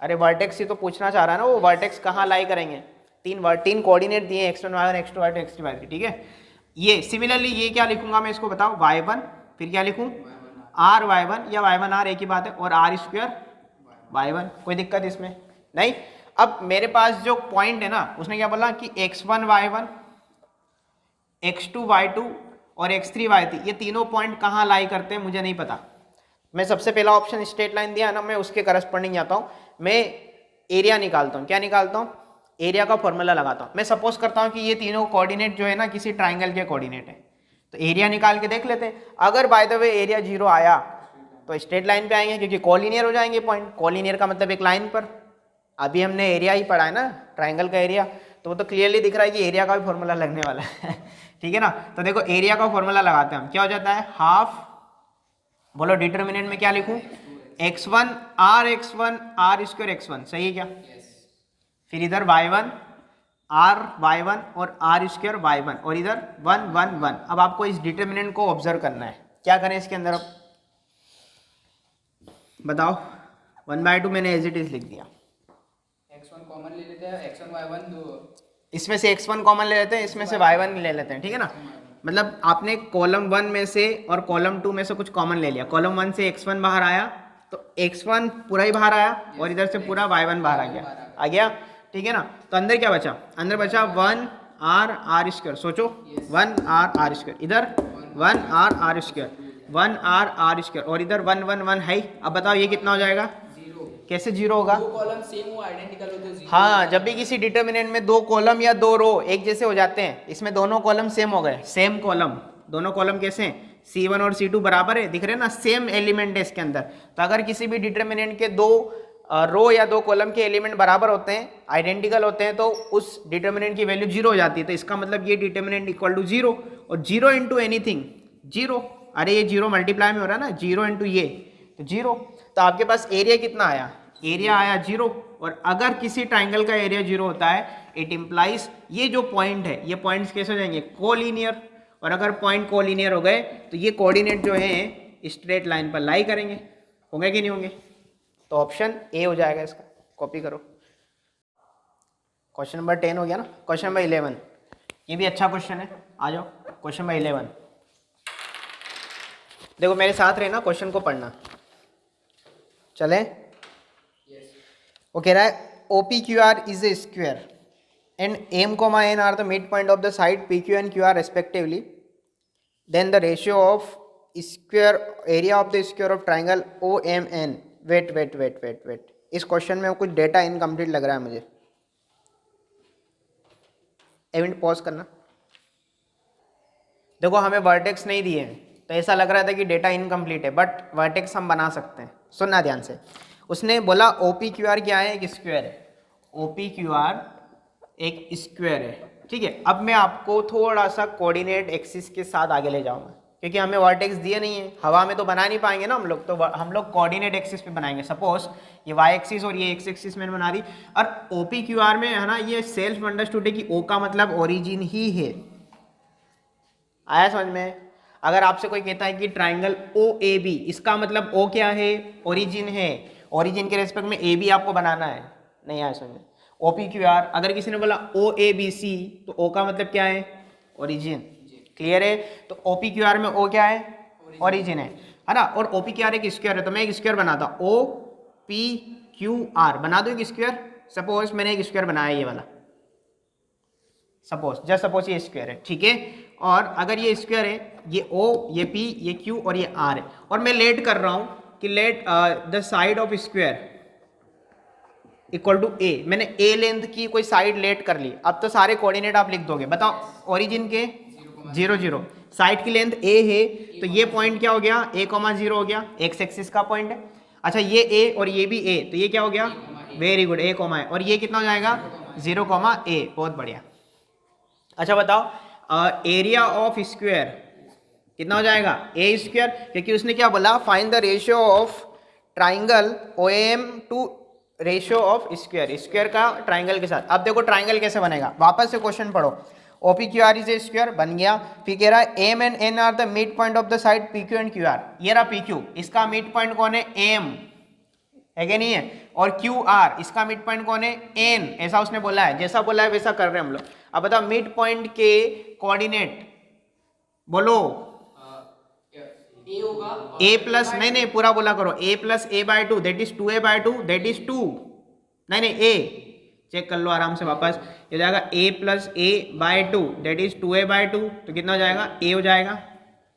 अरे वर्टेक्स ही तो पूछना चाह रहा है ना वो, वर्टेक्स कहाँ लाई करेंगे, तीन कोऑर्डिनेट दिए x1 y1 x2 y2 x3 y3, ठीक है। ये सिमिलरली ये क्या लिखूंगा मैं, इसको बताओ y1, फिर क्या लिखूं r y1 या y1 r एक ही बात है, और r² y1, कोई दिक्कत इसमें नहीं। अब मेरे पास जो पॉइंट है ना, उसने क्या बोला कि x1 y1 x2 y2 और x3 y3, ये तीनों पॉइंट कहाँ लाई करते हैं मुझे नहीं पता। मैं सबसे पहला ऑप्शन स्ट्रेट लाइन दिया ना, मैं उसके करस्पॉन्डिंग जाता हूँ, मैं एरिया निकालता हूँ। क्या निकालता हूँ, एरिया का फॉर्मूला लगाता हूँ। मैं सपोज करता हूँ कि ये तीनों कोऑर्डिनेट जो है ना किसी ट्राइंगल के कोऑर्डिनेट है, तो एरिया निकाल के देख लेते हैं। अगर बाय द वे एरिया 0 आया तो स्ट्रेट लाइन पे आएंगे, क्योंकि कॉलिनियर हो जाएंगे पॉइंट। कॉलिनियर का मतलब एक लाइन पर, अभी हमने एरिया ही पढ़ा है ना, ट्राइंगल का एरिया, तो वो तो क्लियरली दिख रहा है कि एरिया का भी फॉर्मूला लगने वाला है ठीक है ना। तो देखो एरिया का फॉर्मूला लगाते हैं हम, क्या हो जाता है हाफ, बोलो डिटर्मिनेंट में क्या लिखूं, x1 r² x1, सही है क्या। फिर इधर y1 r(y1) और r² y1, और इधर 1 1 1। अब आपको इस डिटर्मिनेंट को ऑब्जर्व करना है, क्या करें इसके अंदर, अब बताओ। 1/2 मैंने एज इट इज लिख दिया, x1 कॉमन ले लेते हैं, x1 y1 दो, इसमें से x1 कॉमन ले लेते हैं, इसमें से y1 ले लेते हैं, ठीक है ना। मतलब आपने कॉलम 1 में से और कॉलम 2 में से कुछ कॉमन ले लिया। कॉलम 1 से x1 बाहर आया तो x1 पूरा ही बाहर आया, और इधर से पूरा y1 बाहर आ गया, ठीक है ना। तो अंदर क्या बचा, अंदर बचा 1 r(r²), सोचो 1 r(r²), इधर 1 r(r²), 1 r(r²), और इधर 1 1 1 है। अब बताओ ये कितना हो जाएगा, कैसे 0 होगा, दो कॉलम सेम हो, आइडेंटिकल हो तो 0। हाँ, जब भी किसी डिटर्मिनेंट में 2 कॉलम या 2 रो एक जैसे हो जाते हैं, इसमें दोनों कॉलम सेम हो गए, सेम कॉलम, दोनों कॉलम कैसे हैं, C1 और C2 बराबर है, दिख रहे हैं ना, सेम एलिमेंट है इसके अंदर। तो अगर किसी भी डिटर्मिनेंट के 2 रो या 2 कॉलम के एलिमेंट बराबर होते हैं, आइडेंटिकल होते हैं, तो उस डिटर्मिनेंट की वैल्यू 0 हो जाती है। तो इसका मतलब ये डिटर्मिनेंट इक्वल टू 0, और 0 इंटू एनीथिंग 0, अरे ये 0 मल्टीप्लाई में हो रहा है ना, 0 इंटू ये तो 0। तो आपके पास एरिया कितना आया, एरिया आया 0। और अगर किसी ट्राइंगल का एरिया 0 होता है, इट इम्प्लाइज ये जो पॉइंट है, ये पॉइंट्स कैसे हो जाएंगे, कोलिनियर। और अगर पॉइंट कोलिनियर हो गए तो ये कोऑर्डिनेट जो है स्ट्रेट लाइन पर लाई करेंगे, होंगे कि नहीं होंगे। तो ऑप्शन ए हो जाएगा इसका, कॉपी करो। क्वेश्चन नंबर 10 हो गया ना। क्वेश्चन नंबर 11, ये भी अच्छा क्वेश्चन है, आ जाओ। क्वेश्चन नंबर 11, देखो मेरे साथ रहना, क्वेश्चन को पढ़ना। चले? यस वो कह रहा है O P Q R is a square and M comma N are the mid point of the side P Q and Q R respectively, then the ratio of square area of the square of triangle O M N. Wait wait wait wait wait, इस क्वेश्चन में कुछ डेटा इनकम्प्लीट लग रहा है मुझे। एक मिनट पॉज करना। देखो हमें वर्टेक्स नहीं दिए हैं तो ऐसा लग रहा था कि डेटा इनकम्प्लीट है, बट वर्टेक्स हम बना सकते हैं। सुनना ध्यान से, उसने बोला ओ पी क्यू आर क्या है? एक स्क्वायर है। ओ पी क्यू आर एक स्क्वायर है, ठीक है। अब मैं आपको थोड़ा सा कोऑर्डिनेट एक्सिस के साथ आगे ले जाऊंगा, क्योंकि हमें वर्टेक्स दिए नहीं है, हवा में तो बना नहीं पाएंगे ना हम लोग, तो हम लोग कोऑर्डिनेट एक्सिस पे बनाएंगे। सपोज ये वाई एक्सिस और ये एक्स एक्सिस मैंने बना दी, और ओ पी क्यू आर में है ना, ये सेल्फ अंडरस्टूड है कि ओ का मतलब ओरिजिन ही है। आया समझ में? अगर आपसे कोई कहता है कि ट्राइंगल ओ ए बी, इसका मतलब ओ क्या है? ओरिजिन है। ओरिजिन के रेस्पेक्ट में ए बी आपको बनाना है। नहीं आया समझ में? ओ पी क्यू आर, अगर किसी ने बोला ओ ए बी सी, तो ओ का मतलब क्या है? ओरिजिन। क्लियर है? तो ओ पी क्यू आर में ओ क्या है? ओरिजिन है ना। और ओ पी क्यू आर एक स्क्वायर है, तो मैं एक स्क्वायर बनाता, ओ पी क्यू आर बना दो एक स्क्वायर। सपोज मैंने एक स्क्वायर बनाया ये वाला, सपोज जस्ट सपोज ये स्क्वायर है, ठीक है। और अगर ये स्क्वायर है, ये O, ये P, ये Q और ये R है, और मैं लेट कर रहा हूँ कि let the side of square equal to A। मैंने A लेंथ की कोई साइड लेट कर ली। अब तो सारे कोऑर्डिनेट आप लिख दोगे। बताओ ओरिजिन के 0 0, साइड की लेंथ A है, तो ये पॉइंट क्या हो गया? A,0 हो गया, एक्स एक्सिस का पॉइंट है। अच्छा ये A और ये भी A, तो ये क्या हो गया? वेरी गुड, A, और ये कितना हो जाएगा? 0, A। बहुत बढ़िया। अच्छा बताओ एरिया ऑफ स्क्वायर कितना हो जाएगा? ए स्क्वायर, क्योंकि उसने क्या बोला? Find the ratio of triangle O M to ratio of square, square का ट्राइंगल के साथ। अब देखो ट्राइंगल कैसे बनेगा, वापस से क्वेश्चन पढ़ो। O P Q R is a square बन गया, फिर कह रहा है M and N are the mid point of the side P Q and Q R. ये रहा पी क्यू, इसका मिड पॉइंट कौन है? एम है कि नहीं है? और क्यू आर, इसका मिड पॉइंट कौन है? एन। ऐसा उसने बोला है, जैसा बोला है वैसा कर रहे हैं हम लोग। अब बताओ मिड पॉइंट के कोऑर्डिनेट बोलो। ए होगा ए प्लस, नहीं नहीं पूरा बोला करो, A plus A by two that is 2a/2 that is 2। नहीं नहीं ए चेक कर लो आराम से वापस। ये हो जाएगा a plus A by two that is 2a/2, तो कितना हो जाएगा? a हो जाएगा,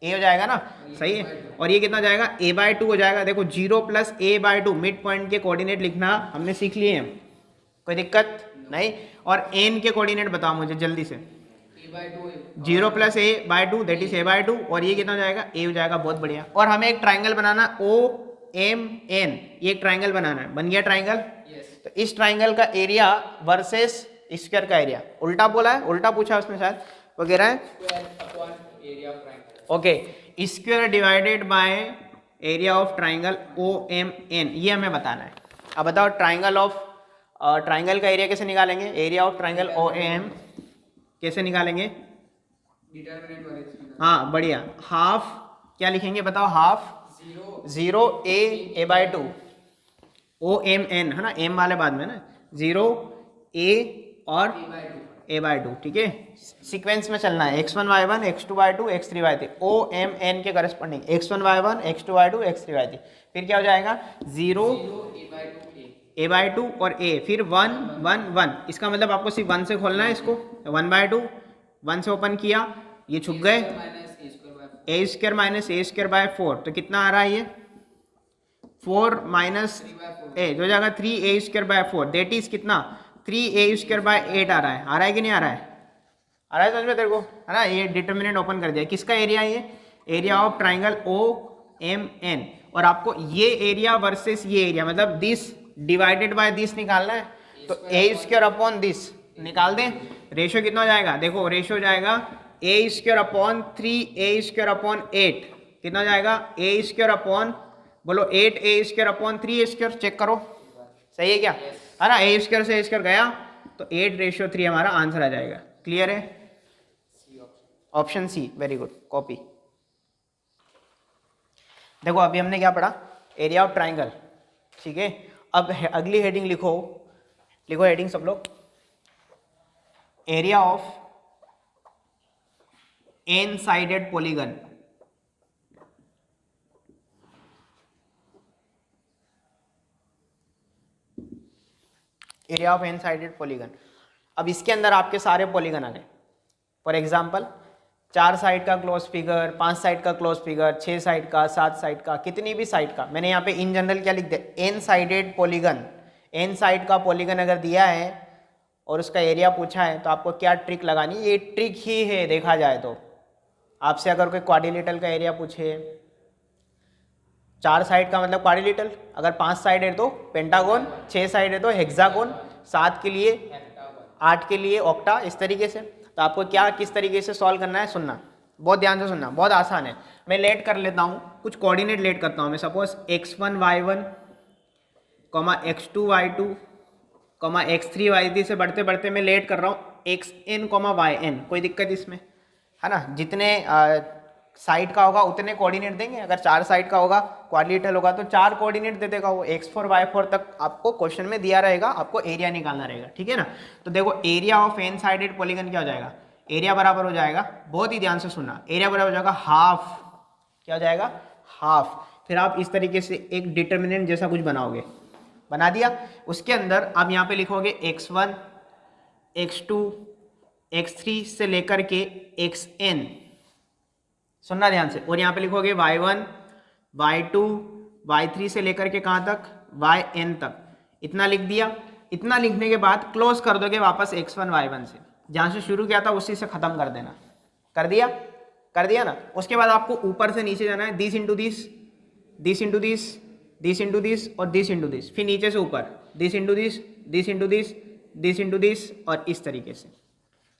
a हो जाएगा ना, सही है। और ये कितना हो जाएगा? a/2 हो जाएगा। देखो 0 प्लस a/2 मिड पॉइंट के कोऑर्डिनेट लिखना हमने सीख लिए हैं, कोई दिक्कत नहीं। और n के कोऑर्डिनेट बताओ मुझे जल्दी से। 0 plus a/2 that is a/2, और ये कितना हो जाएगा? a हो जाएगा। बहुत बढ़िया। और हमें एक ट्राइंगल बनाना ओ एम एन, ये एक ट्राइंगल बनाना है। बन गया ट्राइंगल। तो इस ट्राइंगल का एरिया वर्सेस स्क्वायर का एरिया, उल्टा बोला है, उल्टा पूछा उसने शायद, वो कह रहा है okay square divided by area of triangle O M N, ये हमें बताना है। अब बताओ ट्राइंगल ऑफ ट्राइंगल का एरिया कैसे निकालेंगे? Area of triangle O M कैसे निकालेंगे? डिटरमिनेंट वाले इसमें। हाँ बढ़िया। हाफ क्या लिखेंगे बताओ? हाफ 0 a/2 ओ एम एन है ना, एम वाले बाद में ना, 0 a और a/2, ठीक है। सीक्वेंस में चलना है, x1 y1 x2 y2 x3 y3, O M N के corresponding x1 y1 x2 y2 x3 y3। फिर क्या हो जाएगा? 0 a/2 और a, फिर 1 1 1। इसका मतलब आपको सिर्फ 1 से खोलना है इसको, 1/2 1 से ओपन किया, ये छुप गए, a square minus a square by 4, तो कितना आ रहा है ये? 4 माइनस ए जो जाएगा 3a square by 4 that is कितना? 3a स्क्वायर बाय 8 आ रहा है। आ रहा है कि नहीं आ रहा है? आ रहा है समझ में तेरे को, है ना? ये डिटर्मिनेंट ओपन कर दिया। किसका एरिया है ये? Area of triangle O M N. और आपको ये एरिया वर्सेस ये एरिया, मतलब दिस डिवाइडेड बाय दिस निकालना है, तो a स्क्वायर अपॉन दिस निकाल दें। रेशियो कितना हो जाएगा? देखो रेशियो हो जाएगा a square upon 3a square upon 8, कितना हो जाएगा? a स्क्वायर अपॉन बोलो 8a square upon 3a square, check करो सही है क्या? है ना? a स्क्वायर से a स्क्वायर गया तो 8:3 हमारा आंसर आ जाएगा। क्लियर है? Option C, very good, copy. देखो अभी हमने क्या पढ़ा? एरिया ऑफ ट्राइंगल, ठीक है। अब अगली हेडिंग लिखो, लिखो हेडिंग सब लोग। Area of n sided polygon. Area of n sided polygon. अब इसके अंदर आपके सारे पॉलीगन आ गए। फॉर एग्जांपल 4 साइड का क्लोज फिगर, 5 साइड का क्लोज फिगर, 6 साइड का, 7 साइड का, कितनी भी साइड का। मैंने यहाँ पे इन जनरल क्या लिख दिया, n sided polygon. N side का पॉलीगन अगर दिया है और उसका एरिया पूछा है तो आपको क्या ट्रिक लगानी, ये ट्रिक ही है देखा जाए तो। आपसे अगर कोई क्वाड्रिलेटरल का एरिया पूछे, 4 साइड का मतलब क्वाड्रिलेटरल, अगर 5 साइड है तो पेंटागोन, 6 साइड है तो हेक्सागोन, 7 के लिए, 8 के लिए ऑक्टा, इस तरीके से। तो आपको क्या किस तरीके से सॉल्व करना है सुनना, बहुत ध्यान से सुनना, बहुत आसान है। मैं लेट कर लेता हूँ, कुछ कोऑर्डिनेट लेट करता हूँ मैं। Suppose x1 y1, x2 y2, x3 y3 से बढ़ते बढ़ते मैं लेट कर रहा हूँ xn, yn। कोई दिक्कत इसमें है ना? जितने साइड का होगा उतने कोऑर्डिनेट देंगे। अगर 4 साइड का होगा, क्वाड्रिलेटरल होगा तो 4 कोऑर्डिनेट दे देगा वो। x4 y4 तक आपको क्वेश्चन में दिया रहेगा, आपको एरिया निकालना रहेगा, ठीक है ना? तो देखो area of n sided polygon क्या हो जाएगा, एरिया बराबर हो जाएगा, बहुत ही ध्यान से सुनना, एरिया बराबर हो जाएगा हाफ। क्या हो जाएगा, हाफ। फिर आप इस तरीके से एक डिटर्मिनेंट जैसा कुछ बनाओगे, बना दिया। उसके अंदर आप यहाँ पे लिखोगे x1, x2, x3 से लेकर के xn, सुनना ध्यान से। और यहाँ पे लिखोगे y1, y2, y3 से लेकर के कहाँ तक, yn तक। इतना लिख दिया। इतना लिखने के बाद क्लोज कर दोगे वापस x1 y1 से, जहाँ से शुरू किया था उसी से ख़त्म कर देना। कर दिया, कर दिया ना? उसके बाद आपको ऊपर से नीचे जाना है, this into this, this into this, this into this और दिस इंटू दिस। फिर नीचे से ऊपर this into this, this into this, this into this और इस तरीके से।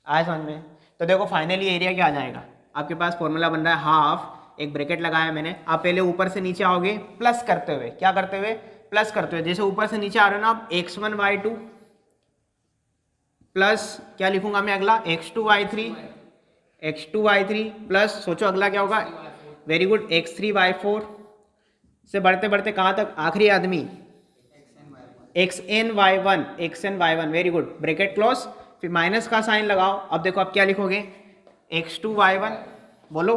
आया समझ में? तो देखो फाइनली एरिया क्या आ जाएगा, आपके पास फॉर्मूला बन रहा है हाफ, एक ब्रैकेट लगाया मैंने। आप पहले ऊपर से नीचे आओगे प्लस करते हुए, क्या करते हुए, प्लस करते हुए। जैसे ऊपर से नीचे आ रहे हो ना आप, x1 y2 प्लस क्या लिखूंगा मैं अगला, x2 y3, x2 y3 plus, सोचो अगला क्या होगा, वेरी गुड, x3 y4 से बढ़ते बढ़ते कहाँ तक, आखिरी आदमी xn y1, xn y1, very good, bracket close. फिर माइनस का साइन लगाओ। अब देखो अब क्या लिखोगे, x2 y1, बोलो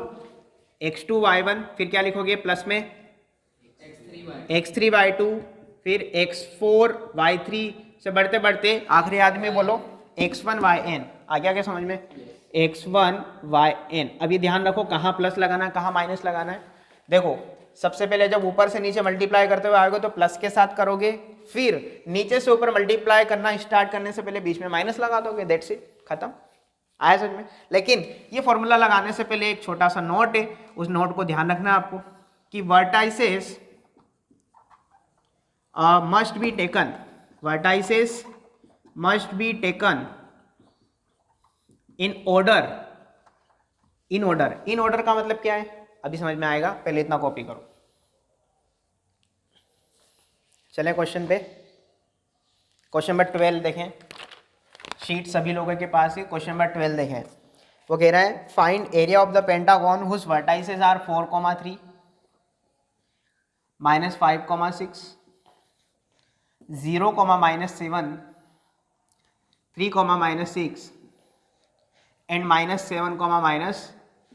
x2 y1, फिर क्या लिखोगे प्लस में x3 y2, फिर x4 y3 से बढ़ते बढ़ते आखिरी आदमी बोलो x1 yn। आ गया क्या समझ में, x1 yn। अभी ध्यान रखो कहाँ प्लस लगाना है, कहाँ माइनस लगाना है। देखो सबसे पहले जब ऊपर से नीचे मल्टीप्लाई करते हुए आओगे तो प्लस के साथ करोगे, फिर नीचे से ऊपर मल्टीप्लाई करना स्टार्ट करने से पहले बीच में माइनस लगा दोगे, दैट्स इट, खत्म। आया समझ में? लेकिन ये फॉर्मूला लगाने से पहले एक छोटा सा नोट है, उस नोट को ध्यान रखना है आपको कि vertices must be taken, vertices must be taken in order. In order, in order का मतलब क्या है अभी समझ में आएगा, पहले इतना कॉपी करो। चलें क्वेश्चन पे, क्वेश्चन नंबर 12 देखें, शीट सभी लोगों के पास है। क्वेश्चन नंबर 12 देखें, वो कह रहा है find area of the pentagon whose vertices are 4,3, -5,6, 0, -7, 3, -6 and -7,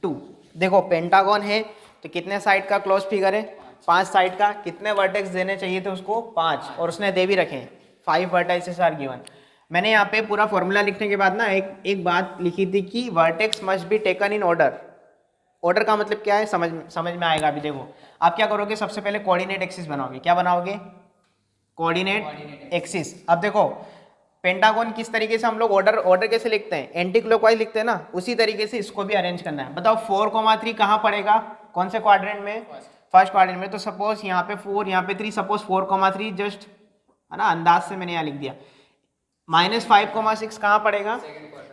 -2। देखो पेंटागन है तो कितने साइड का क्लोज फिगर है, 5 साइड का। कितने वर्टेक्स देने चाहिए थे उसको, 5, और उसने दे भी रखे हैं, 5 वर्टाइसेस आर गिवन। मैंने यहाँ पे पूरा फॉर्मूला लिखने के बाद ना एक बात लिखी थी कि vertex must be taken in order. Order का मतलब क्या है समझ में आएगा। अभी देखो आप क्या करोगे, सबसे पहले कोऑर्डिनेट एक्सिस बनाओगे। क्या बनाओगे, कोऑर्डिनेट एक्सिस। अब देखो पेंटागन किस तरीके से हम लोग ऑर्डर कैसे लिखते हैं, एंटी क्लॉकवाइज लिखते हैं ना, उसी तरीके से इसको भी अरेंज करना है। बताओ 4,3 कहाँ पड़ेगा, कौन से क्वाड्रेंट में, फर्स्ट क्वाड्रेंट में। तो सपोज यहाँ पे 4, यहाँ पे 3, सपोज 4,3 जस्ट है ना, अंदाज से मैंने यहाँ लिख दिया। -5,6 कहाँ पड़ेगा,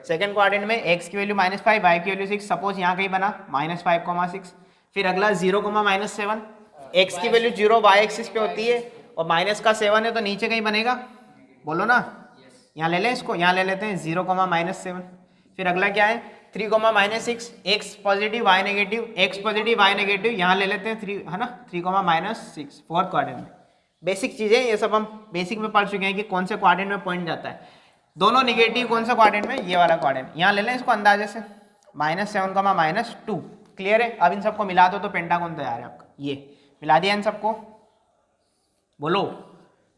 सेकंड क्वाड्रेंट में। x की वैल्यू -5, y की वैल्यू 6, सपोज यहाँ कहीं बना -5,6। फिर अगला 0, -7, x की वैल्यू 0 y एक्सिस पे होती है और माइनस का 7 है तो नीचे कहीं बनेगा, बोलो ना। यहाँ ले लें इसको, यहाँ ले लेते हैं 0, -7। फिर अगला क्या है 3, -6, x positive y negative, x positive y negative, यहाँ ले लेते हैं 3 है ना, 3, -6 फोर्थ क्वाड्रेंट में। बेसिक चीज़ें ये सब हम बेसिक में पढ़ चुके हैं कि कौन से क्वाड्रेंट में पॉइंट जाता है। दोनों निगेटिव कौन सा क्वाड्रेंट में, ये वाला क्वाड्रेंट। यहाँ ले लें इसको अंदाजे से -7, -2। क्लियर है? अब इन सबको मिला दो तो पेंटागन तैयार है आपका। ये मिला दिया इन सबको, बोलो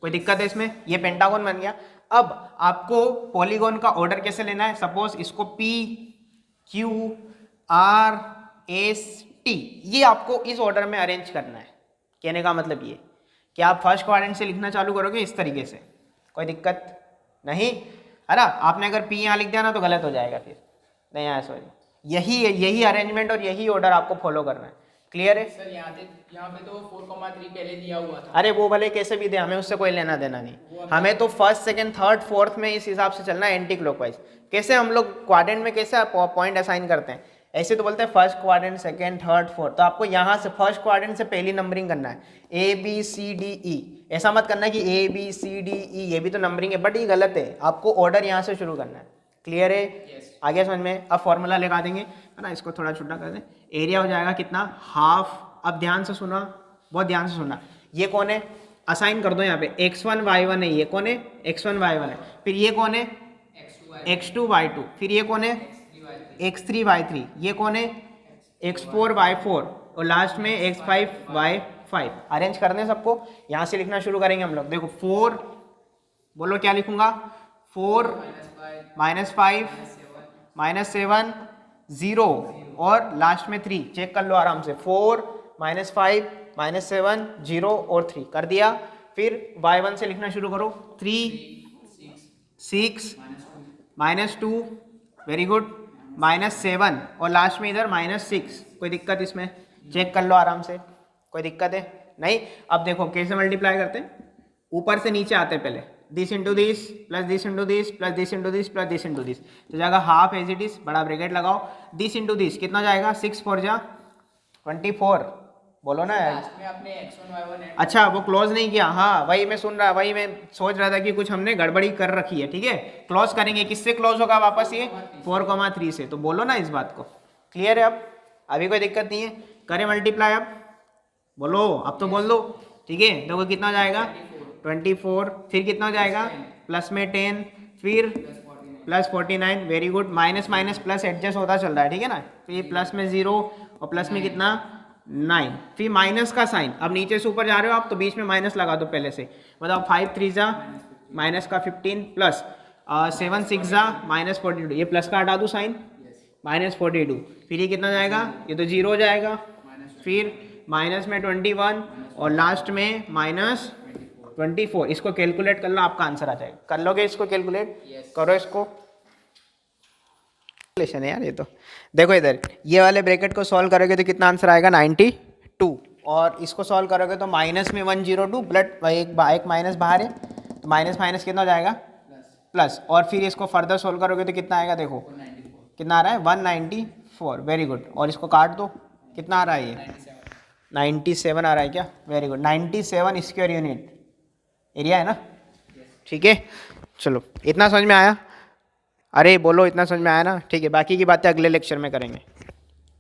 कोई दिक्कत है इसमें, ये पेंटागन बन गया। अब आपको पॉलीगॉन का ऑर्डर कैसे लेना है, सपोज इसको P Q R S T, ये आपको इस ऑर्डर में अरेंज करना है। कहने का मतलब ये कि आप फर्स्ट क्वाड्रेंट से लिखना चालू करोगे इस तरीके से, कोई दिक्कत नहीं है ना। आपने अगर P यहाँ लिख दिया ना तो गलत हो जाएगा, फिर नहीं आया, सॉरी। यही अरेंजमेंट और यही ऑर्डर आपको फॉलो करना है। क्लियर है सर? यहाँ पे तो 4,3 पहले दिया हुआ था। अरे वो भले कैसे भी दे, हमें उससे कोई लेना देना नहीं। हमें तो फर्स्ट सेकंड थर्ड फोर्थ में इस हिसाब से चलना है, एंटी क्लॉकवाइज। कैसे हम लोग क्वाड्रेंट में कैसे पॉइंट असाइन करते हैं, ऐसे तो बोलते हैं first quadrant second third fourth. तो आपको यहाँ से फर्स्ट क्वाड्रेंट से पहली नंबरिंग करना है, ABCDE। ऐसा मत करना कि ABCDE, ये भी तो नंबरिंग है, बट ये गलत है। आपको ऑर्डर यहाँ से शुरू करना है। क्लियर है? आगे समझ में? अब फॉर्मूला लगा देंगे, है ना। इसको थोड़ा छोटा कर दें। एरिया हो जाएगा कितना, हाफ। अब ध्यान से सुना, बहुत ध्यान से सुना। ये कौन है, असाइन कर दो यहाँ पे, x1 y1 है। ये कौन है, x1 y1 है। फिर ये कौन है, x2 y2। फिर ये कौन है, x3 y3। ये कौन है, x4 y4। और लास्ट में x5 y5। अरेंज करने सबको, यहाँ से लिखना शुरू करेंगे हम लोग। देखो 4, बोलो क्या लिखूंगा, 4 -5 -7 0 और लास्ट में 3। चेक कर लो आराम से, 4 -5 -7 0 और 3 कर दिया। फिर y1 से लिखना शुरू करो, 3 6 -2, वेरी गुड, -7 और लास्ट में इधर -6। कोई दिक्कत इसमें? चेक कर लो आराम से, कोई दिक्कत है नहीं। अब देखो कैसे मल्टीप्लाई करते हैं, ऊपर से नीचे आते हैं पहले, this into this plus this into this plus this into this plus this into this. तो जाएगा हाफ एज इट इज, बड़ा ब्रैकेट लगाओ, दिस इंटू दिस कितना जाएगा, 6 4 जा 24। बोलो ना यार। लास्ट में आपने x1 y1 ऐड। अच्छा वो क्लोज नहीं किया, हाँ वही मैं सुन रहा, वही मैं सोच रहा था कि कुछ हमने गड़बड़ी कर रखी है। ठीक है, क्लोज करेंगे, किससे क्लोज होगा वापस, ये 4,3 से। तो बोलो ना इस बात को। क्लियर है? अब अभी कोई दिक्कत नहीं है, करें मल्टीप्लाई। अब बोलो, अब तो बोल दो। ठीक है, देखो कितना जाएगा, 24। फिर कितना हो जाएगा, प्लस में 10, फिर plus 49। Very good, minus minus plus adjust होता चल रहा है, ठीक है ना। फिर प्लस में 0 और प्लस में कितना, 9। फिर माइनस का साइन, अब नीचे से ऊपर जा रहे हो आप तो बीच में माइनस लगा दो पहले से। मतलब 5 3 जा माइनस का 15 प्लस 7 6 जा -42। ये प्लस का हटा दूँ साइन, -42। फिर ये कितना जाएगा, ये तो 0 हो जाएगा। फिर माइनस में 21 और लास्ट में -24। इसको कैलकुलेट कर लो, आपका आंसर आ जाएगा। कर लोगे इसको कैलकुलेट? करो इसको, है यार ये तो। देखो इधर ये वाले ब्रैकेट को सॉल्व करोगे तो कितना आंसर आएगा, 92। और इसको सॉल्व करोगे तो माइनस में 102, ब्लड एक माइनस बाहर है तो माइनस माइनस कितना हो जाएगा, प्लस। और फिर इसको फर्दर सॉल्व करोगे तो कितना आएगा, देखो कितना आ रहा है, 194। Very good. और इसको काट दो, कितना आ रहा है, ये 97 आ रहा है क्या, very good. 97 square unit area है ना। ठीक है, चलो इतना समझ में आया? अरे बोलो, इतना समझ में आया ना? ठीक है, बाकी की बातें अगले लेक्चर में करेंगे।